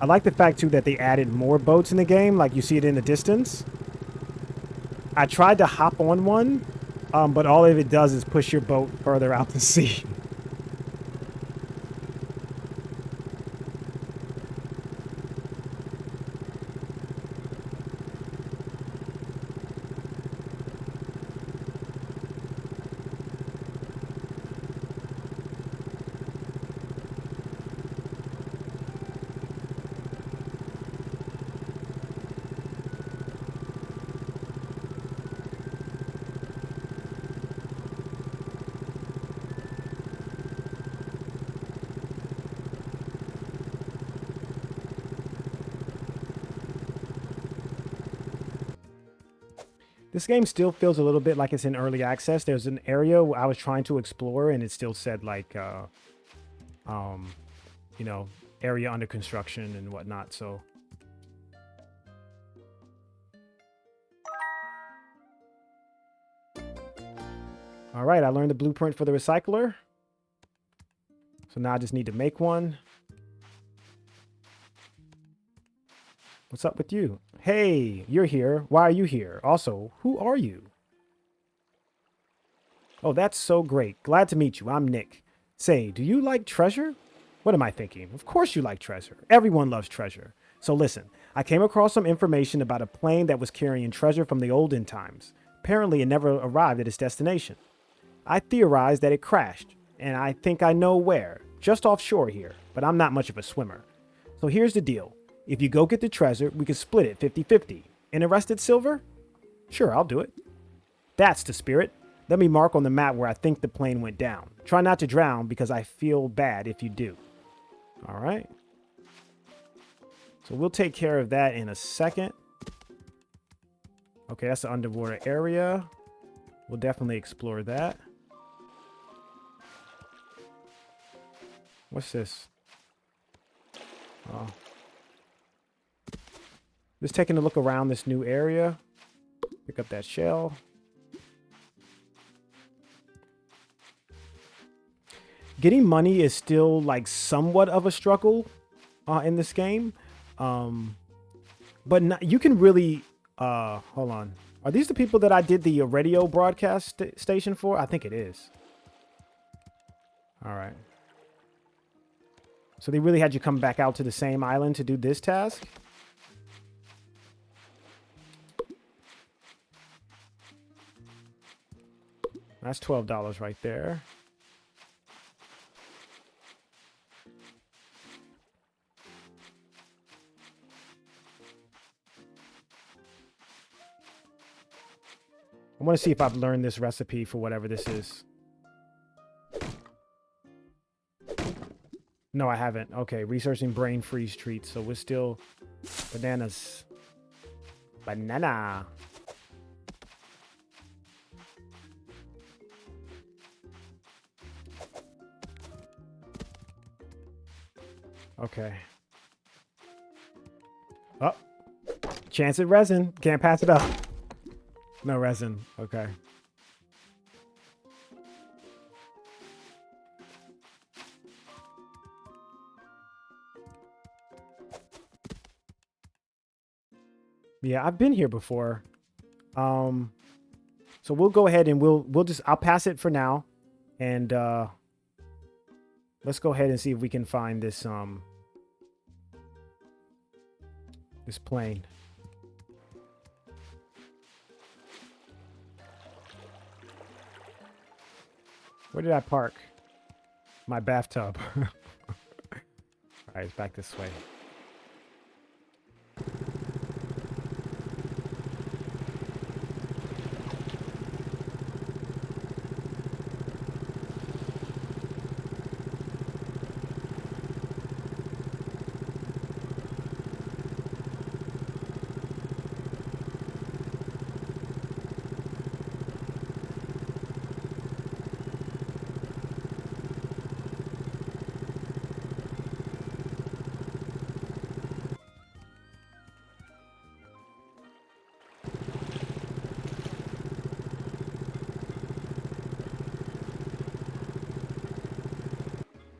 I like the fact, too, that they added more boats in the game. Like, you see it in the distance. I tried to hop on one, but all of it does is push your boat further out to sea. This game still feels a little bit like it's in early access. There's an area I was trying to explore, and it still said like, you know, area under construction and whatnot. So, all right, I learned the blueprint for the recycler. So now I just need to make one. What's up with you? Hey, you're here. Why are you here? Also, who are you? Oh, that's so great. Glad to meet you. I'm Nick. Say, do you like treasure? What am I thinking? Of course you like treasure. Everyone loves treasure. So listen, I came across some information about a plane that was carrying treasure from the olden times. Apparently, it never arrived at its destination. I theorized that it crashed, and I think I know where. Just offshore here, but I'm not much of a swimmer. So here's the deal. If you go get the treasure, we can split it 50-50. Interested, Silver? Sure, I'll do it. That's the spirit. Let me mark on the map where I think the plane went down. Try not to drown because I feel bad if you do. All right. So we'll take care of that in a second. Okay, that's the underwater area. We'll definitely explore that. What's this? Oh. Just taking a look around this new area. Pick up that shell. Getting money is still like somewhat of a struggle in this game. But not, you can really, hold on. Are these the people that I did the radio broadcast station for? I think it is. All right. So they really had you come back out to the same island to do this task? That's $12 right there. I want to see if I've learned this recipe for whatever this is. No, I haven't. Okay, researching brain freeze treats. So we're still bananas. Banana. Okay. Oh. Chance at resin. Can't pass it up. No resin. Okay. Yeah, I've been here before. So we'll go ahead and I'll pass it for now. And let's go ahead and see if we can find this this plane. Where did I park? my bathtub. All right, it's back this way.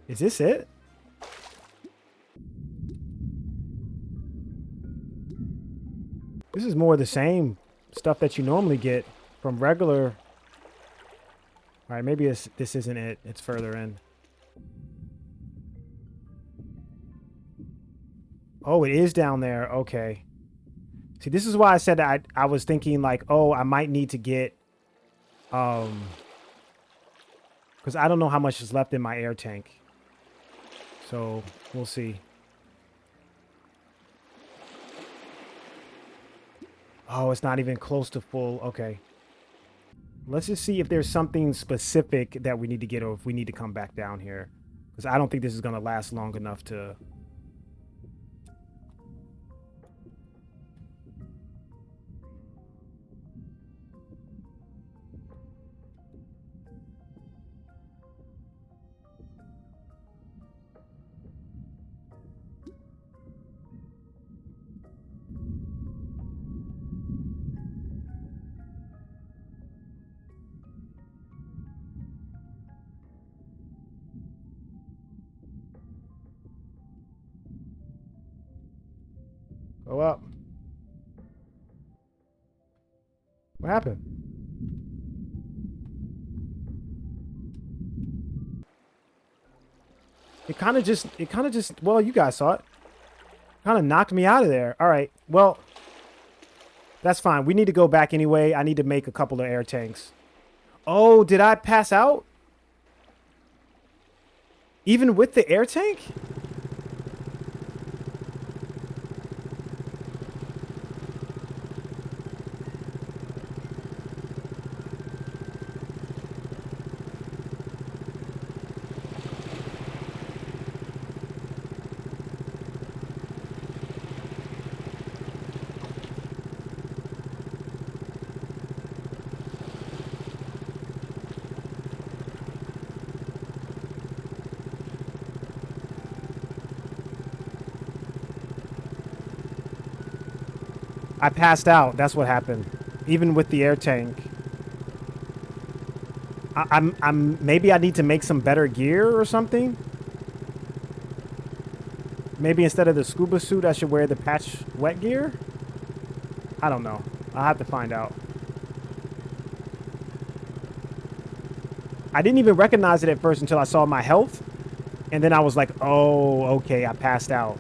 Is this it? This is more the same stuff that you normally get from regular. All right, maybe this isn't it. It's further in. Oh, it is down there. Okay. See, this is why I said I was thinking like, oh, I might need to get because I don't know how much is left in my air tank. So we'll see. Oh, it's not even close to full. Okay. Let's just see if there's something specific that we need to get or if we need to come back down here. Because I don't think this is going to last long enough to... Go up. What happened? It kind of just, well, you guys saw it. Kind of knocked me out of there. All right. Well, that's fine. We need to go back anyway. I need to make a couple of air tanks. Oh, did I pass out? Even with the air tank? I passed out. That's what happened. Even with the air tank. Maybe I need to make some better gear or something. Maybe instead of the scuba suit, I should wear the patch wet gear. I don't know. I'll have to find out. I didn't even recognize it at first until I saw my health. And then I was like, oh, okay, I passed out.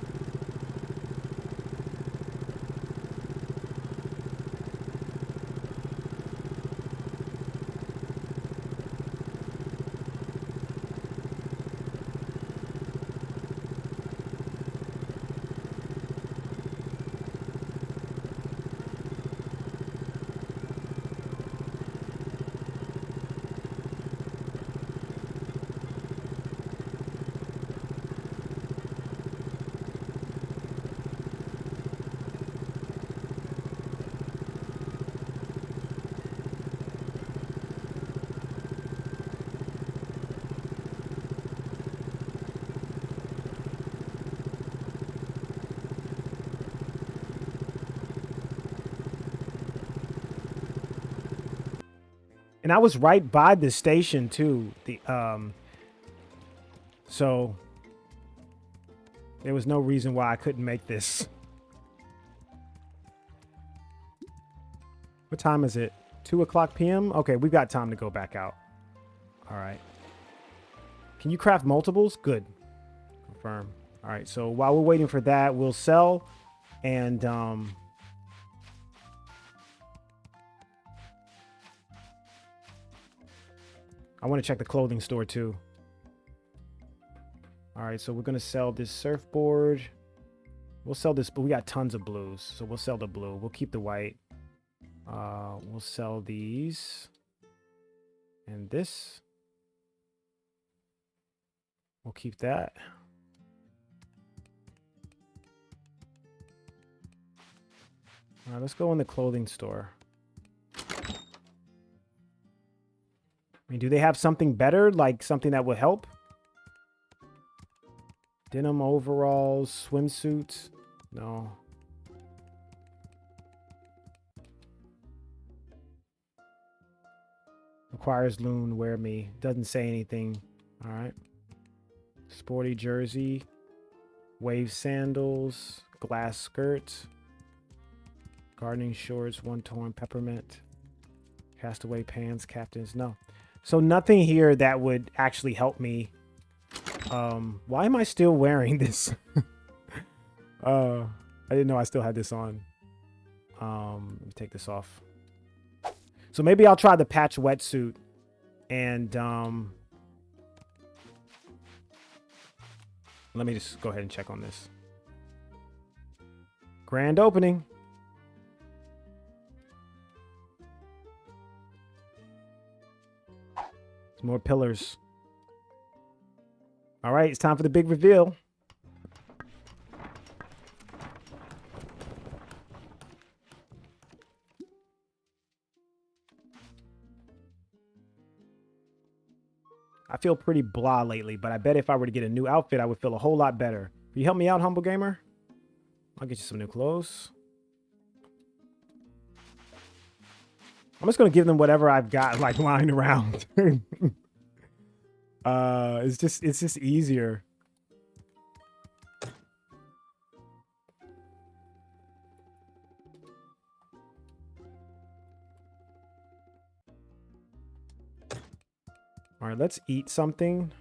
And I was right by the station too. So there was no reason why I couldn't make this. What time is it? 2:00 p.m. Okay, we've got time to go back out. All right. Can you craft multiples? Good. Confirm. All right. So while we're waiting for that, we'll sell and I want to check the clothing store too. All right, so we're going to sell this surfboard. We'll sell this, but we got tons of blues, so we'll sell the blue. We'll keep the white. We'll sell these. And this. We'll keep that. All right, let's go in the clothing store. I mean, do they have something better, like something that would help? Denim overalls, swimsuits? No. Requires loon, wear me. Doesn't say anything. All right. Sporty jersey. Wave sandals. Glass skirts. Gardening shorts, one torn peppermint. Castaway pants, captains. No. So nothing here that would actually help me. Why am I still wearing this? I didn't know I still had this on. Let me take this off. So maybe I'll try the patch wetsuit and let me just go ahead and check on this. Grand opening. More pillars. All right, it's time for the big reveal. I feel pretty blah lately, but I bet if I were to get a new outfit, I would feel a whole lot better. Will you help me out, Humble Gamer? I'll get you some new clothes. I'm just going to give them whatever I've got, like, lying around. It's just easier. All right, let's eat something.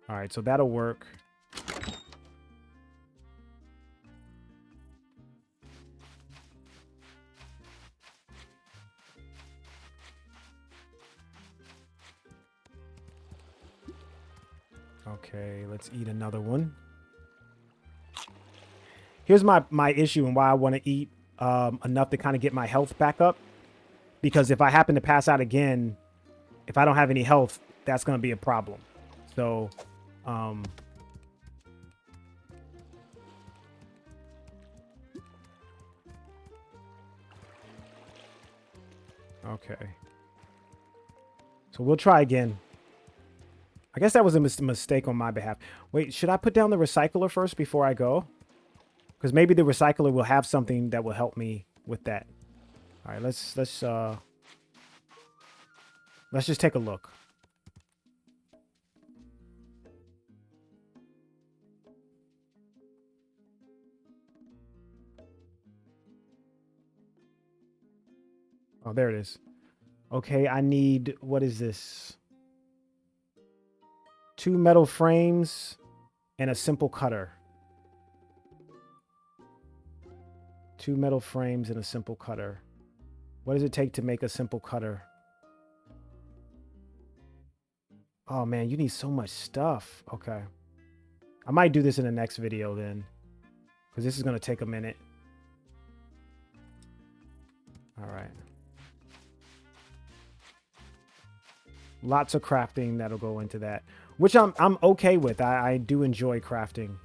All right, so that'll work. Okay, let's eat another one. Here's my issue and why I want to eat enough to kind of get my health back up. Because if I happen to pass out again, if I don't have any health, that's going to be a problem. So, okay. So we'll try again. I guess that was a mistake on my behalf. Wait, should I put down the recycler first before I go? Because maybe the recycler will have something that will help me with that. All right, let's just take a look. Oh, there it is. Okay, I need, what is this? 2 metal frames and a simple cutter. 2 metal frames and a simple cutter. What does it take to make a simple cutter? Oh man, you need so much stuff. Okay. I might do this in the next video then, because this is going to take a minute. All right. Lots of crafting that'll go into that, which I'm okay with. I do enjoy crafting.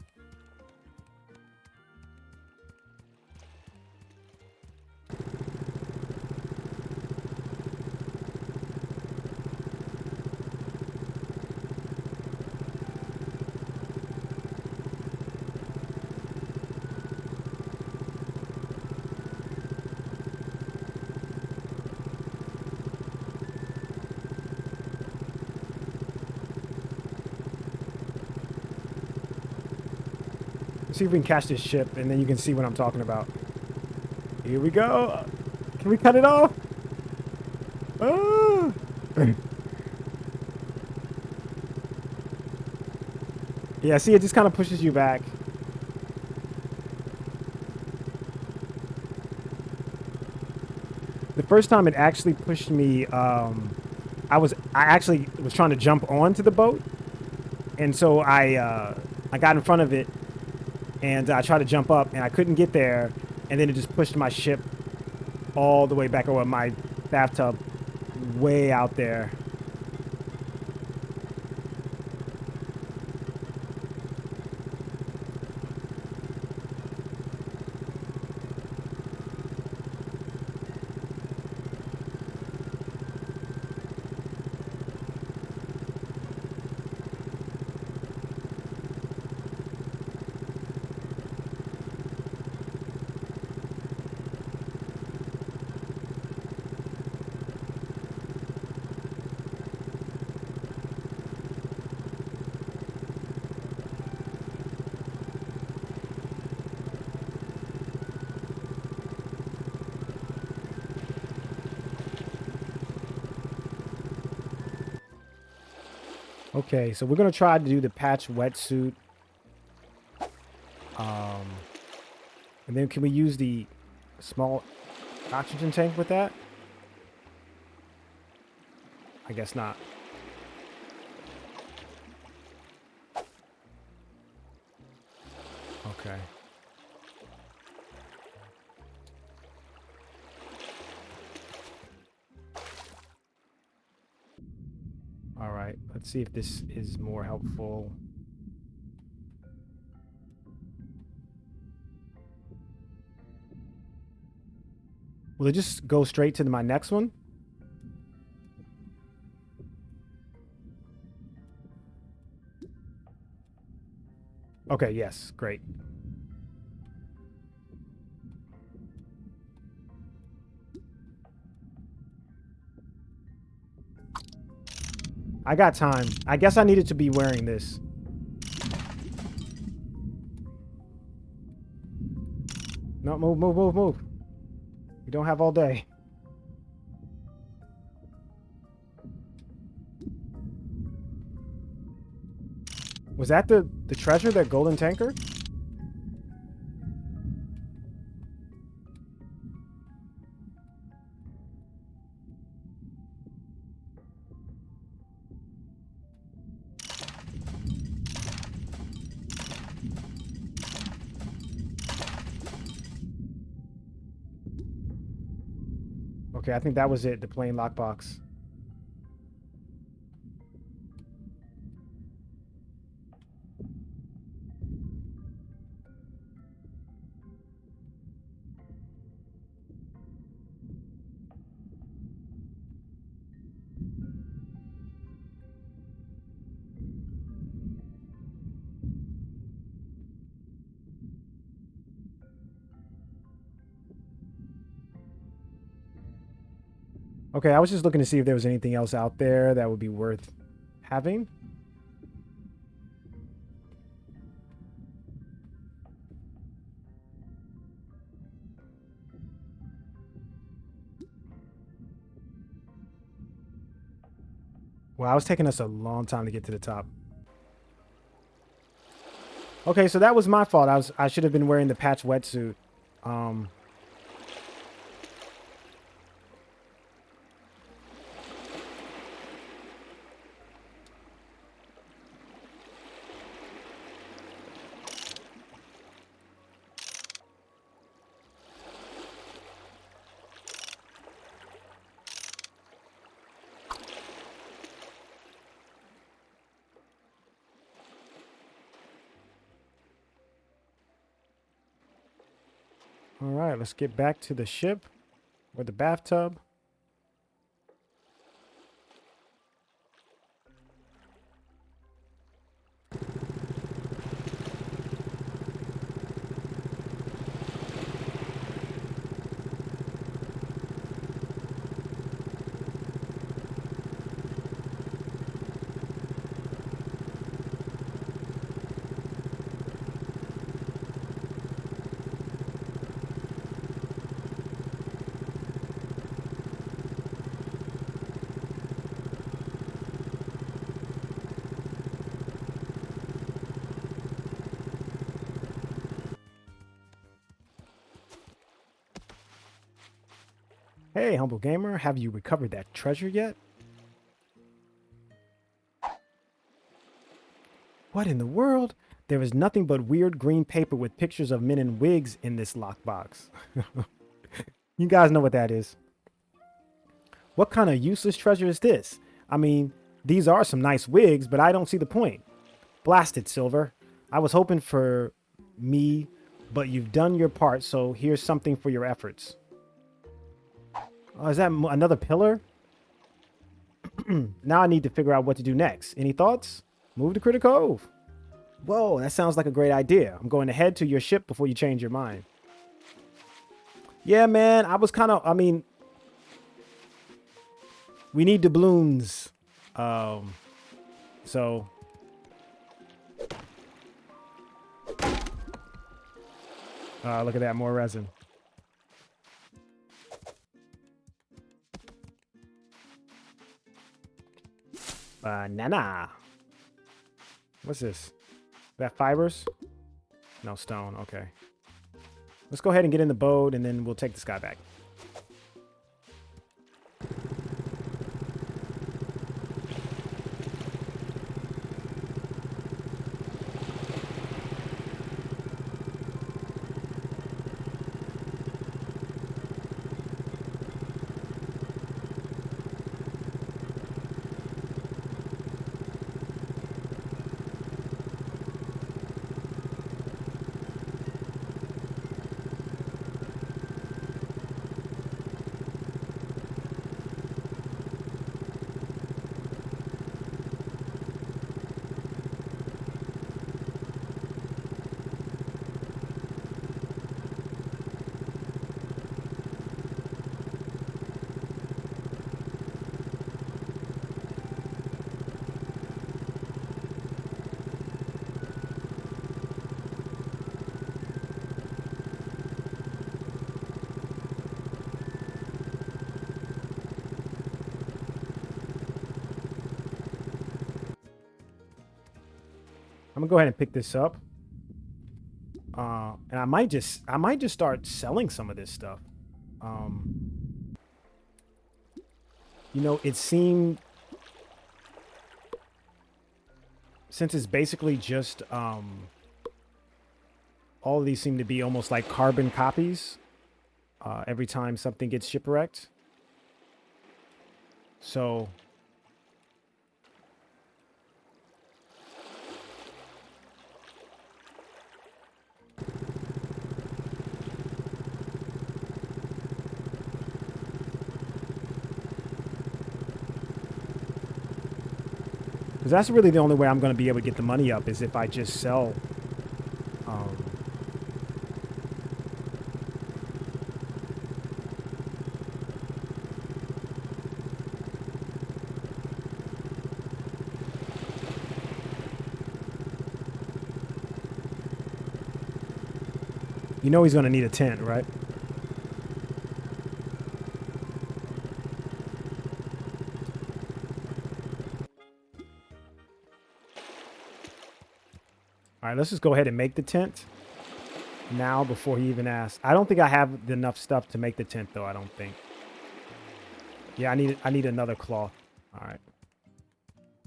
See if we can catch this ship, and then you can see what I'm talking about. Here we go. Can we cut it off? Ah! Yeah, see, it just kind of pushes you back. The first time it actually pushed me. I actually was trying to jump onto the boat, and so I got in front of it, and I tried to jump up, and I couldn't get there, and then it just pushed my ship all the way back over my bathtub, way out there. Okay, so we're gonna try to do the patch wetsuit. Um, and then can we use the small oxygen tank with that? I guess not. Okay. All right, let's see if this is more helpful. Will it just go straight to my next one? Okay, yes, great. I got time. I guess I needed to be wearing this. No, move, move, move, move. We don't have all day. Was that the treasure, that golden tanker? Okay, I think that was it, the plain lockbox. Okay, I was just looking to see if there was anything else out there that would be worth having. Wow, it was taking us a long time to get to the top. Okay, so that was my fault. I should have been wearing the patch wetsuit. Um, all right, let's get back to the ship or the bathtub. Hey, humble gamer, have you recovered that treasure yet? What in the world? There is nothing but weird green paper with pictures of men in wigs in this lockbox. You guys know what that is. What kind of useless treasure is this? I mean, these are some nice wigs, but I don't see the point. Blast it, Silver. I was hoping for me, but you've done your part, so here's something for your efforts. Oh, is that another pillar? Now I need to figure out what to do next. Any thoughts? Move to Critter Cove. Whoa, that sounds like a great idea. I'm going to head to your ship before you change your mind. Yeah, man, I mean, we need doubloons. So look at that, more resin. Banana. What's this? Is that fibers? No, stone. Okay. Let's go ahead and get in the boat, and then we'll take this guy back. I'm gonna go ahead and pick this up. And I might just start selling some of this stuff. You know, it seemed, since it's basically just all of these seem to be almost like carbon copies every time something gets shipwrecked. So because that's really the only way I'm going to be able to get the money up is if I just sell. You know he's going to need a tent, right? All right, let's just go ahead and make the tent now before he even asks. I don't think I have enough stuff to make the tent, though. I don't think. Yeah, I need another cloth. All right.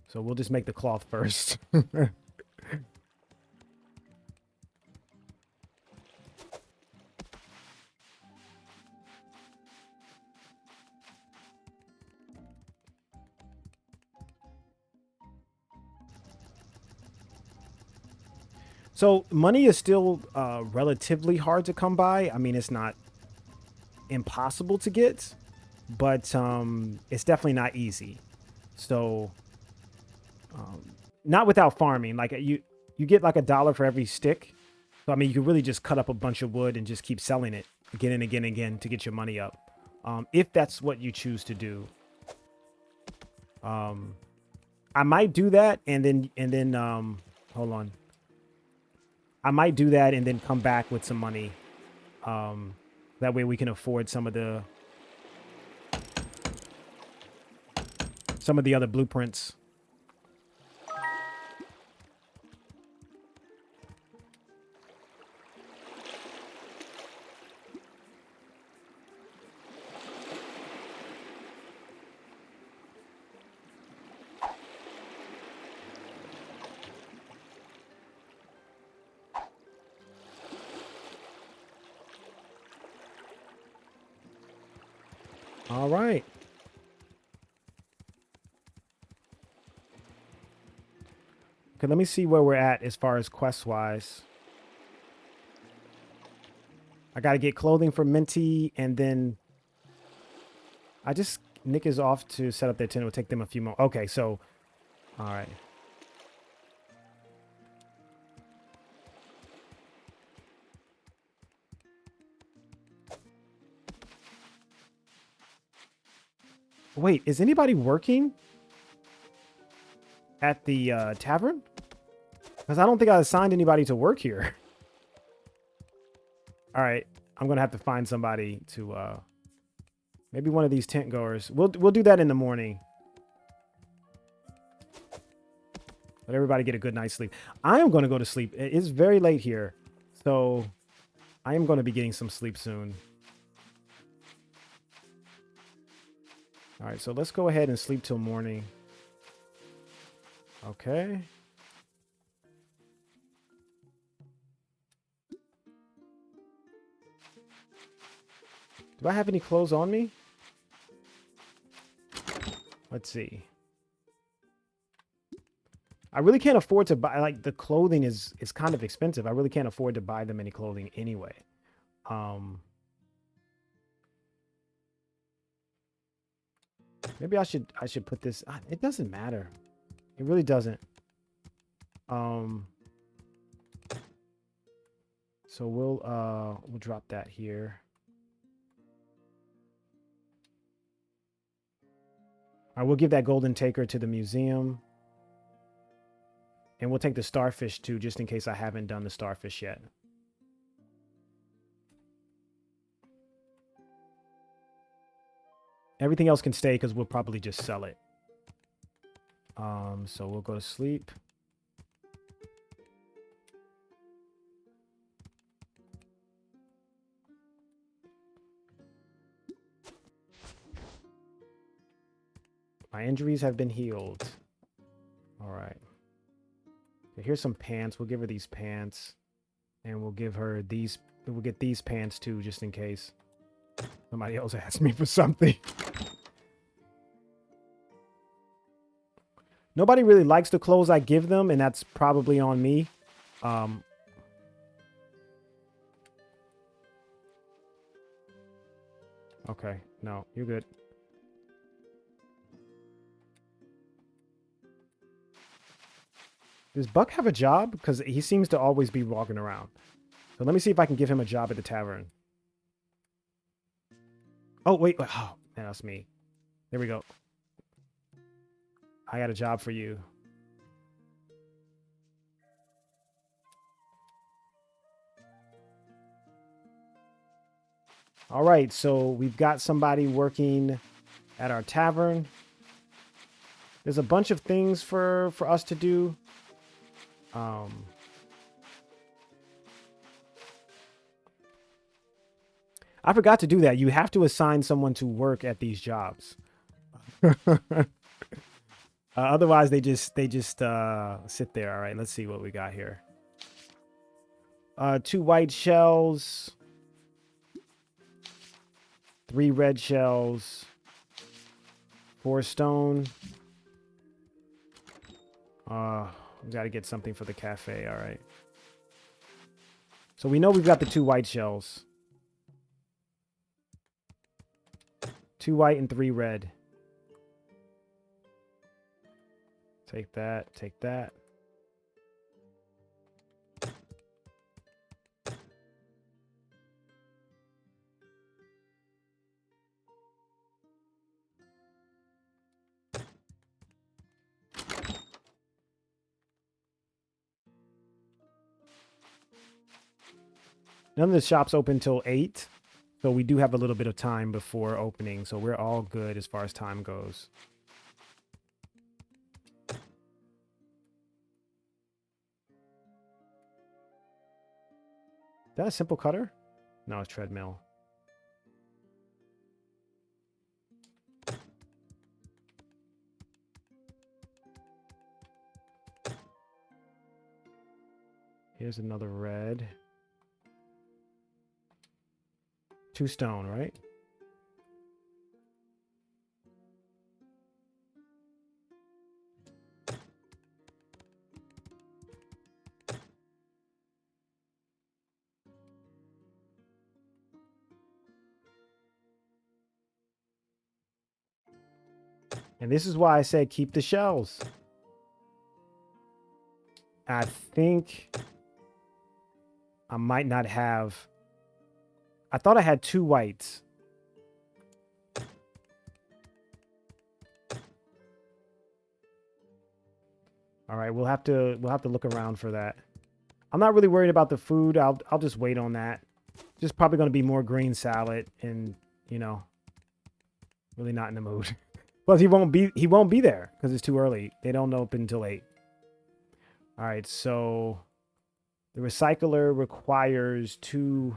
So we'll just make the cloth first. So money is still relatively hard to come by. I mean, it's not impossible to get, but it's definitely not easy. So not without farming. Like you get like $1 for every stick. So I mean, you can really just cut up a bunch of wood and just keep selling it again and again and again to get your money up. If that's what you choose to do. I might do that and then hold on. I might do that and then come back with some money. That way we can afford some of the other blueprints. All right. Okay, let me see where we're at as far as quest-wise. I got to get clothing for Minty, and then Nick is off to set up their tent. It will take them a few more. Okay, so, all right. Wait, is anybody working at the tavern? Because I don't think I assigned anybody to work here. All right, I'm going to have to find somebody to, maybe one of these tent goers. We'll do that in the morning. Let everybody get a good night's sleep. I am going to go to sleep. It's very late here, so I am going to be getting some sleep soon. All right, so let's go ahead and sleep till morning. Okay. Do I have any clothes on me? Let's see. I really can't afford to buy, like, the clothing is kind of expensive. I really can't afford to buy them any clothing anyway. Maybe I should put this, it doesn't matter. It really doesn't. So we'll drop that here. I will give that golden taker to the museum. And we'll take the starfish too, just in case I haven't done the starfish yet. Everything else can stay because we'll probably just sell it. So we'll go to sleep. My injuries have been healed. All right. Okay, here's some pants. We'll give her these pants. And we'll give her these. We'll get these pants too, just in case somebody else asks me for something. Nobody really likes the clothes I give them, and that's probably on me. Okay. No, you're good. Does Buck have a job? Because he seems to always be walking around. So let me see if I can give him a job at the tavern. Oh, wait. Oh, man, that's me. There we go. I got a job for you. All right, so we've got somebody working at our tavern. There's a bunch of things for us to do. I forgot to do that. You have to assign someone to work at these jobs. Otherwise, they just sit there. All right, let's see what we got here. 2 white shells. 3 red shells. 4 stone. We got to get something for the cafe. All right. So we know we've got the 2 white shells. 2 white and 3 red. Take that. Take that. None of the shops open till 8. So we do have a little bit of time before opening. So we're all good as far as time goes. Is that a simple cutter? No, it's treadmill. Here's another red. 2 stone, right? And this is why I said keep the shells. I think I might not have... I thought I had 2 whites. All right, we'll have to look around for that. I'm not really worried about the food. I'll just wait on that. Just probably going to be more green salad and, you know, really not in the mood. Plus he won't be there because it's too early. They don't open until 8. All right, so the recycler requires 2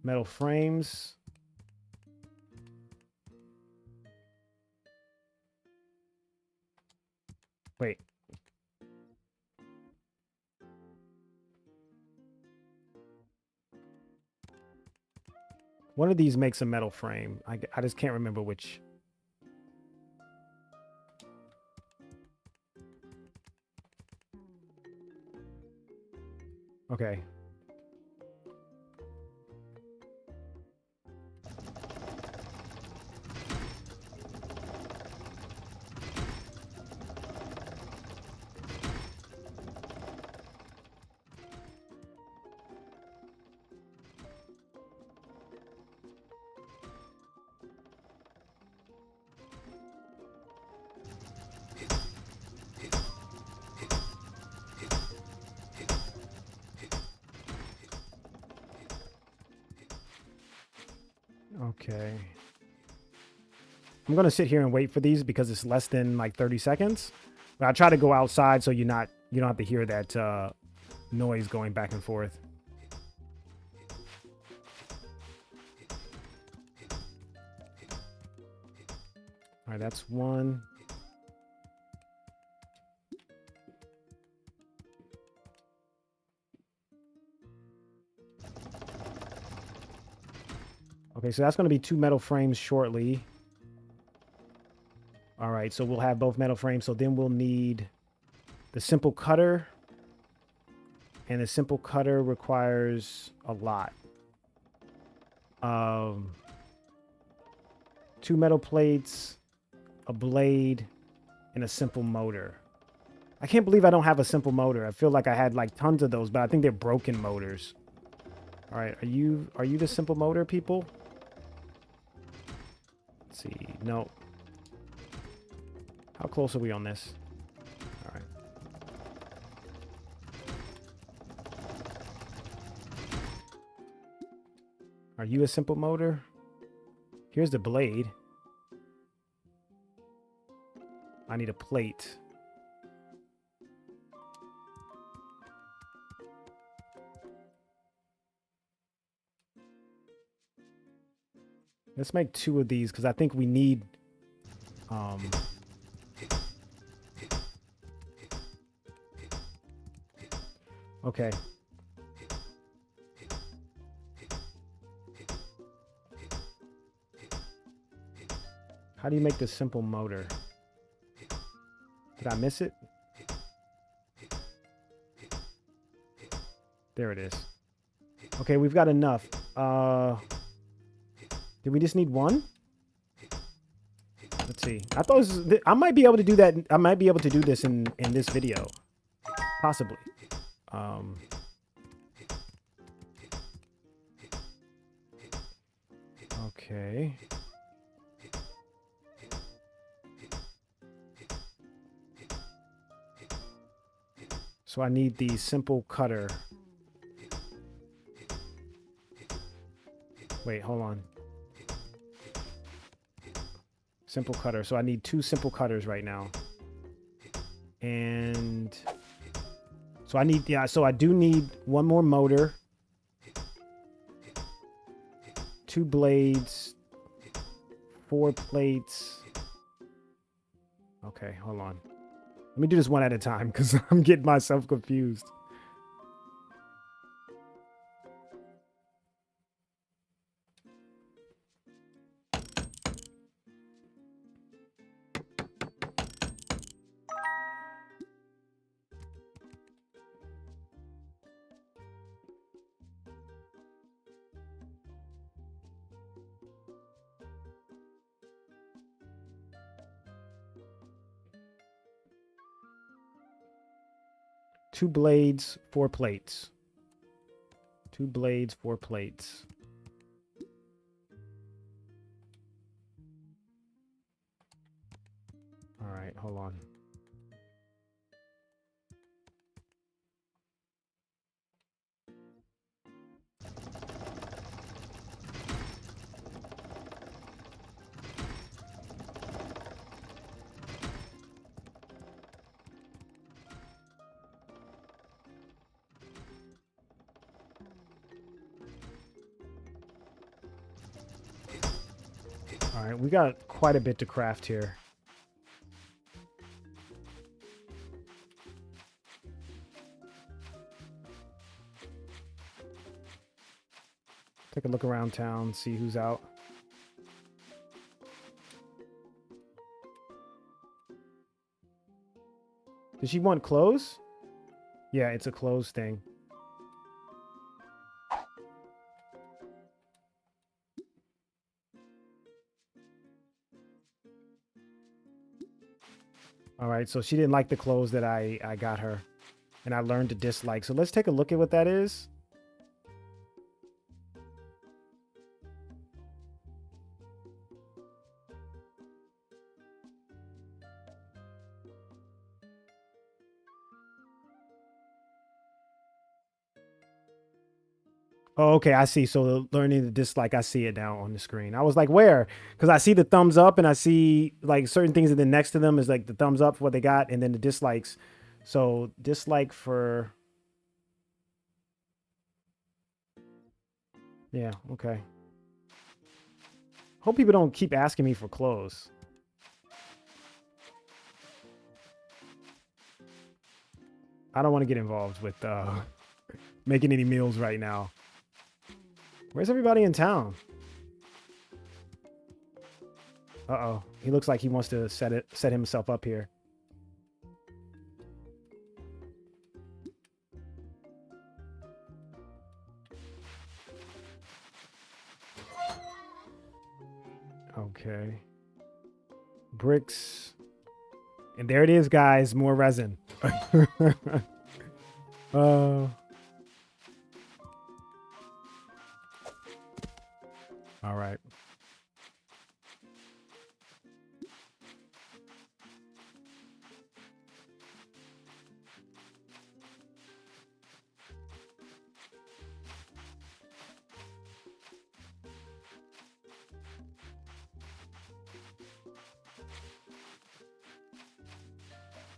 metal frames. Wait. One of these makes a metal frame. I just can't remember which. Okay. Okay. I'm going to sit here and wait for these because it's less than like 30 seconds. But I try to go outside so you don't have to hear that noise going back and forth. All right, that's one. Okay, so that's going to be 2 metal frames shortly. All right, so we'll have both metal frames. So then we'll need the simple cutter. And the simple cutter requires a lot. 2 metal plates, a blade, and a simple motor. I can't believe I don't have a simple motor. I feel like I had like tons of those, but I think they're broken motors. All right, are you the simple motor people? Let's see. No. How close are we on this? All right. Are you a simple motor? Here's the blade. I need a plate. Let's make 2 of these because I think we need okay. How do you make this simple motor? Did I miss it? There it is. Okay, we've got enough. Did we just need 1? Let's see. I thought I might be able to do that. I might be able to do this in this video. Possibly. Okay. So I need the simple cutter. Wait, hold on. Simple cutter. So I need 2 simple cutters right now. And so so I do need 1 more motor. 2 blades. 4 plates. Okay, hold on. Let me do this one at a time because I'm getting myself confused. 2 blades, 4 plates. 2 blades, 4 plates. All right, hold on. All right, we got quite a bit to craft here. Take a look around town, see who's out. Does she want clothes? Yeah, it's a clothes thing. All right, so she didn't like the clothes that I got her, and I learned to dislike. So let's take a look at what that is. Oh, okay, I see. So learning to dislike, I see it now on the screen. I was like, where? Because I see the thumbs up and I see like certain things, and then next to them is like the thumbs up for what they got, and then the dislikes. So dislike for, yeah, okay. Hope people don't keep asking me for clothes. I don't want to get involved with making any meals right now. Where's everybody in town? Uh-oh. He looks like he wants to set himself up here. Okay. Bricks. And there it is, guys. More resin. All right.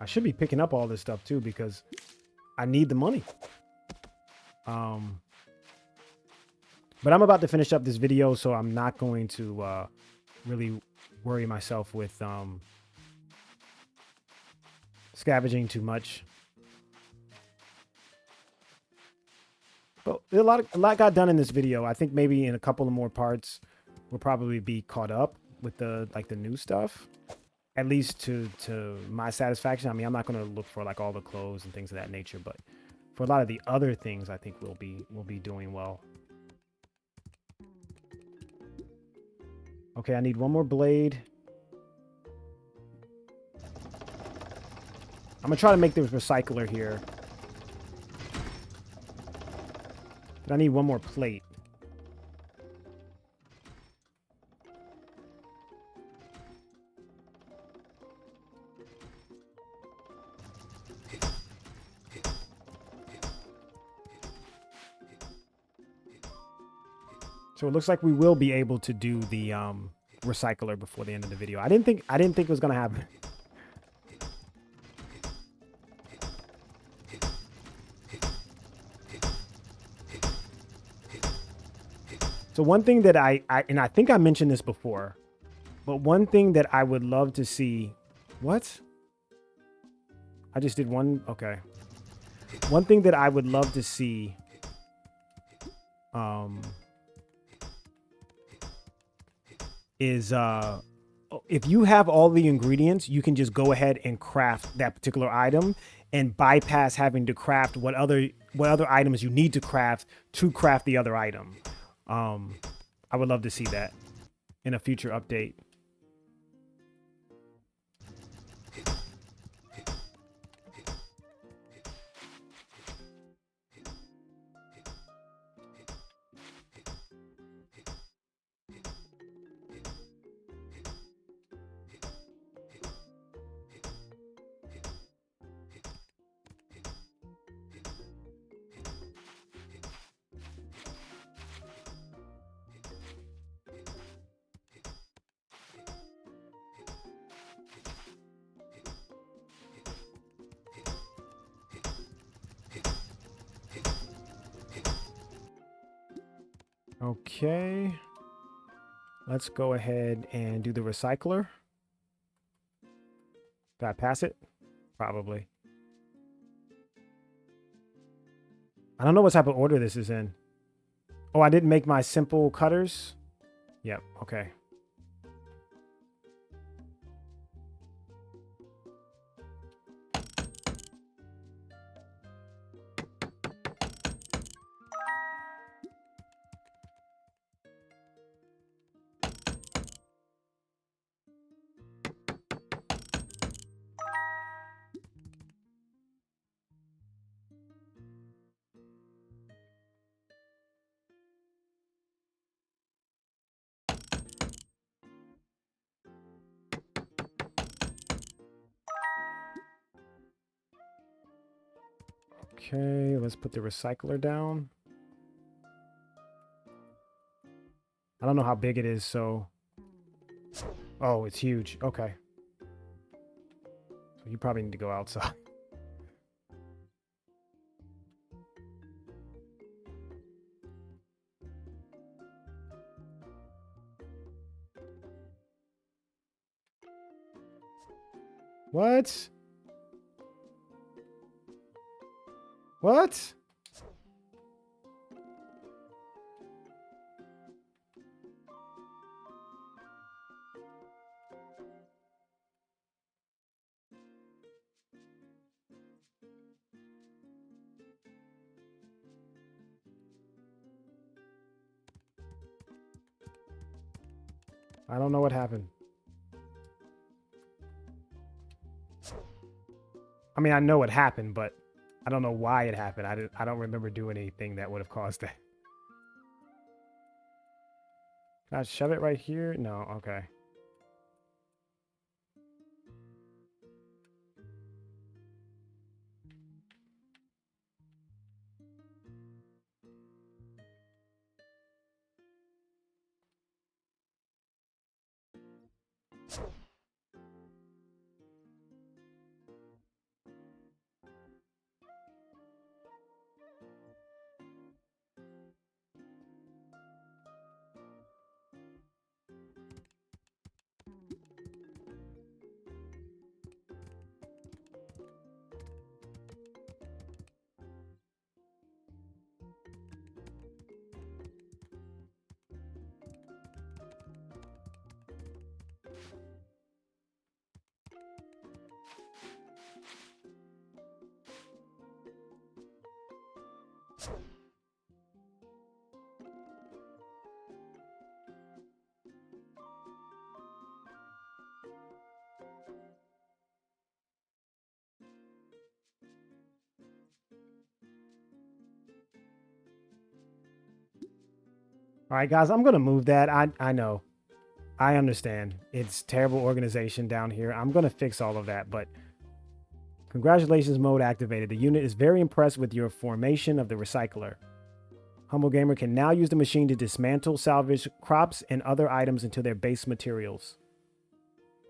I should be picking up all this stuff too because I need the money. But I'm about to finish up this video, so I'm not going to really worry myself with scavenging too much. But a lot got done in this video. I think maybe in a couple of more parts, we'll probably be caught up with the new stuff. At least to my satisfaction. I mean, I'm not going to look for like all the clothes and things of that nature, but for a lot of the other things, I think we'll be doing well. Okay, I need one more blade. I'm gonna try to make this recycler here. But I need one more plate. So it looks like we will be able to do the recycler before the end of the video. I didn't think it was gonna happen. So one thing that I think I mentioned this before, but one thing that I would love to see, what? I just did one, okay. One thing that I would love to see, is if you have all the ingredients, you can just go ahead and craft that particular item and bypass having to craft what other items you need to craft the other item. I would love to see that in a future update. Okay. Let's go ahead and do the recycler. Did I pass it? Probably. I don't know what type of order this is in. Oh, I didn't make my simple cutters? Yep, okay. Okay, let's put the recycler down. I don't know how big it is, so... Oh, it's huge. Okay. So you probably need to go outside. What? What? I don't know what happened. I mean, I know what happened, but I don't know why it happened. I don't remember doing anything that would have caused that. Can I shove it right here? No, okay. All right, guys, I'm going to move that. I know. I understand. It's terrible organization down here. I'm going to fix all of that, but congratulations, mode activated. The unit is very impressed with your formation of the recycler. Humble Gamer can now use the machine to dismantle, salvage crops and other items into their base materials.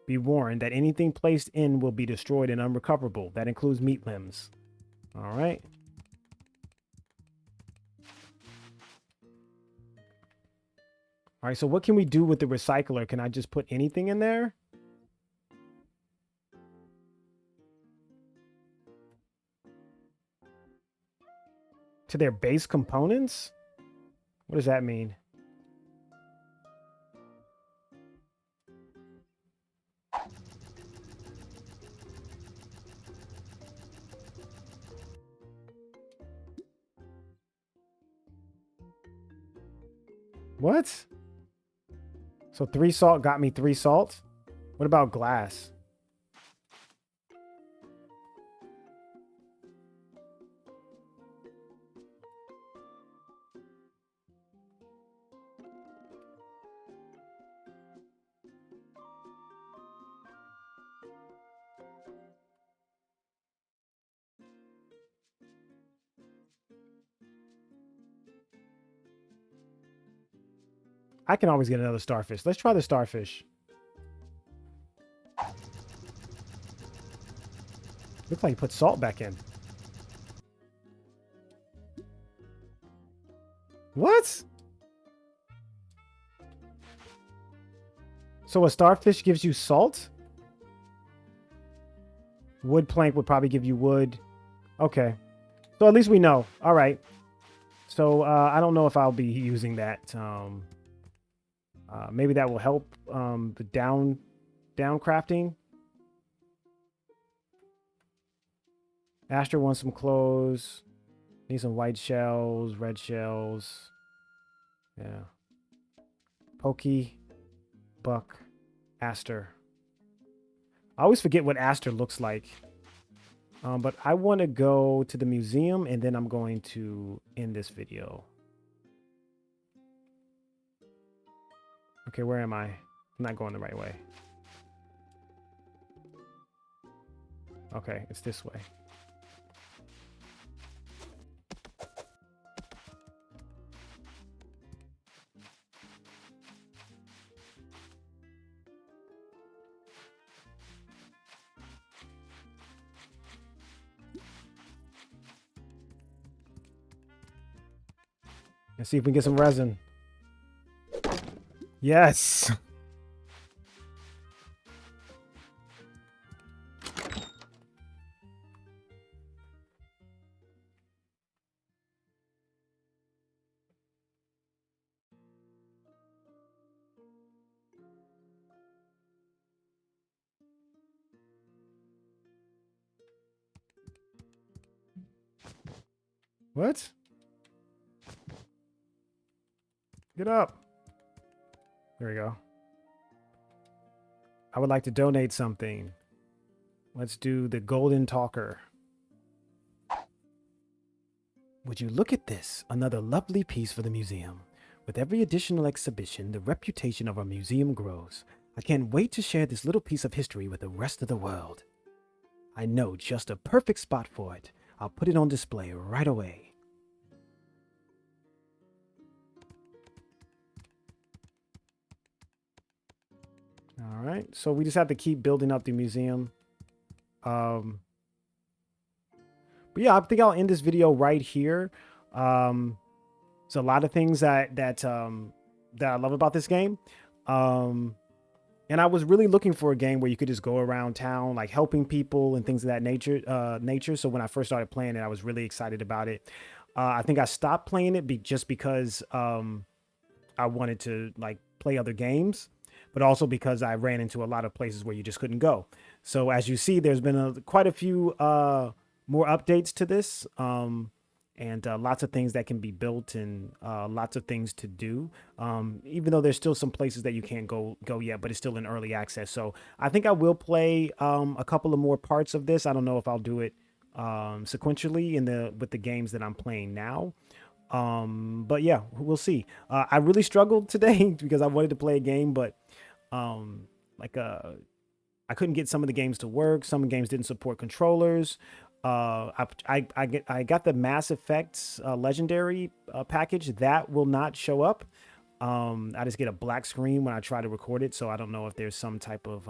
Be warned that anything placed in will be destroyed and unrecoverable. That includes meat limbs. All right. All right, so what can we do with the recycler? Can I just put anything in there? To their base components? What does that mean? What? So 3 salt got me 3 salt? What about glass? I can always get another starfish. Let's try the starfish. Looks like you put salt back in. What? So a starfish gives you salt? Wood plank would probably give you wood. Okay. So at least we know. All right. So I don't know if I'll be using that. Maybe that will help the down crafting. Aster wants some clothes. Need some white shells, red shells. Yeah. Pokey, Buck, Aster. I always forget what Aster looks like. But I want to go to the museum and then I'm going to end this video. Okay, where am I? I'm not going the right way. Okay, it's this way. Let's see if we can get some resin. Yes. What? Get up. There we go. I would like to donate something. Let's do the Golden Talker. Would you look at this? Another lovely piece for the museum. With every additional exhibition, the reputation of our museum grows. I can't wait to share this little piece of history with the rest of the world. I know just a perfect spot for it. I'll put it on display right away. All right, so we just have to keep building up the museum. But yeah, I think I'll end this video right here. There's a lot of things that I love about this game. And I was really looking for a game where you could just go around town, like helping people and things of that nature. So when I first started playing it, I was really excited about it. I think I stopped playing it just because I wanted to like play other games, but also because I ran into a lot of places where you just couldn't go. So as you see, there's been quite a few more updates to this, and lots of things that can be built and lots of things to do. Even though there's still some places that you can't go yet, but it's still in early access. So I think I will play a couple of more parts of this. I don't know if I'll do it sequentially with the games that I'm playing now. But yeah, we'll see. I really struggled today because I wanted to play a game, but I couldn't get some of the games to work. Some games didn't support controllers. I got the Mass Effects Legendary package that will not show up. I just get a black screen when I try to record it, so I don't know if there's some type of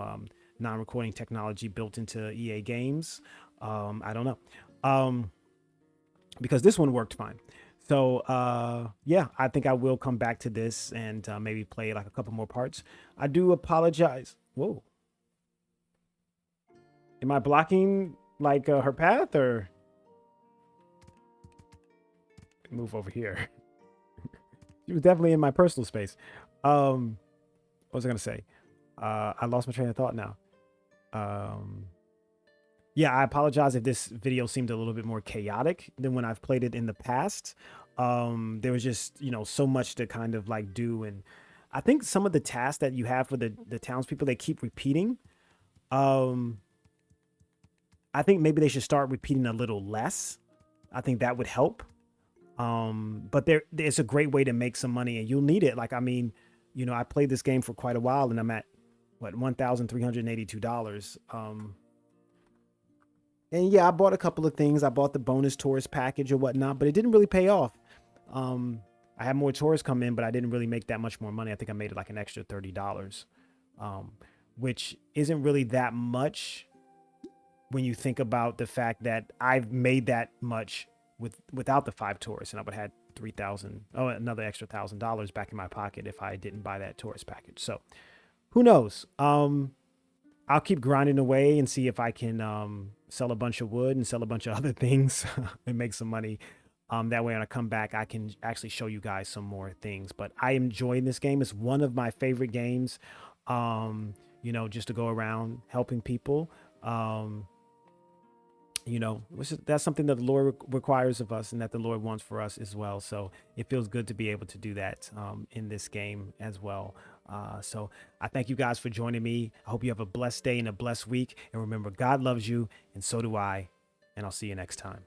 non-recording technology built into EA games. I don't know, because this one worked fine. So yeah, I think I will come back to this and maybe play like a couple more parts. I do apologize. Whoa. Am I blocking like her path, or move over here? She was definitely in my personal space. What was I gonna say? I lost my train of thought now. Yeah, I apologize if this video seemed a little bit more chaotic than when I've played it in the past. There was just, so much to kind of like do. And I think some of the tasks that you have for the townspeople, they keep repeating. I think maybe they should start repeating a little less. I think that would help. But there's a great way to make some money, and you'll need it. Like, I mean, I played this game for quite a while, and I'm at what, $1,382. And yeah, I bought a couple of things. I bought the bonus tourist package or whatnot, but it didn't really pay off. I had more tourists come in, but I didn't really make that much more money. I think I made it like an extra $30, which isn't really that much when you think about the fact that I've made that much without the 5 tourists, and I would have had 3,000, another extra $1,000 back in my pocket if I didn't buy that tourist package. So who knows? I'll keep grinding away and see if I can sell a bunch of wood and sell a bunch of other things and make some money. That way, when I come back, I can actually show you guys some more things. But I am enjoying this game. It's one of my favorite games. Just to go around helping people. That's something that the Lord requires of us and that the Lord wants for us as well. So it feels good to be able to do that in this game as well. So I thank you guys for joining me. I hope you have a blessed day and a blessed week. And remember, God loves you, and so do I. And I'll see you next time.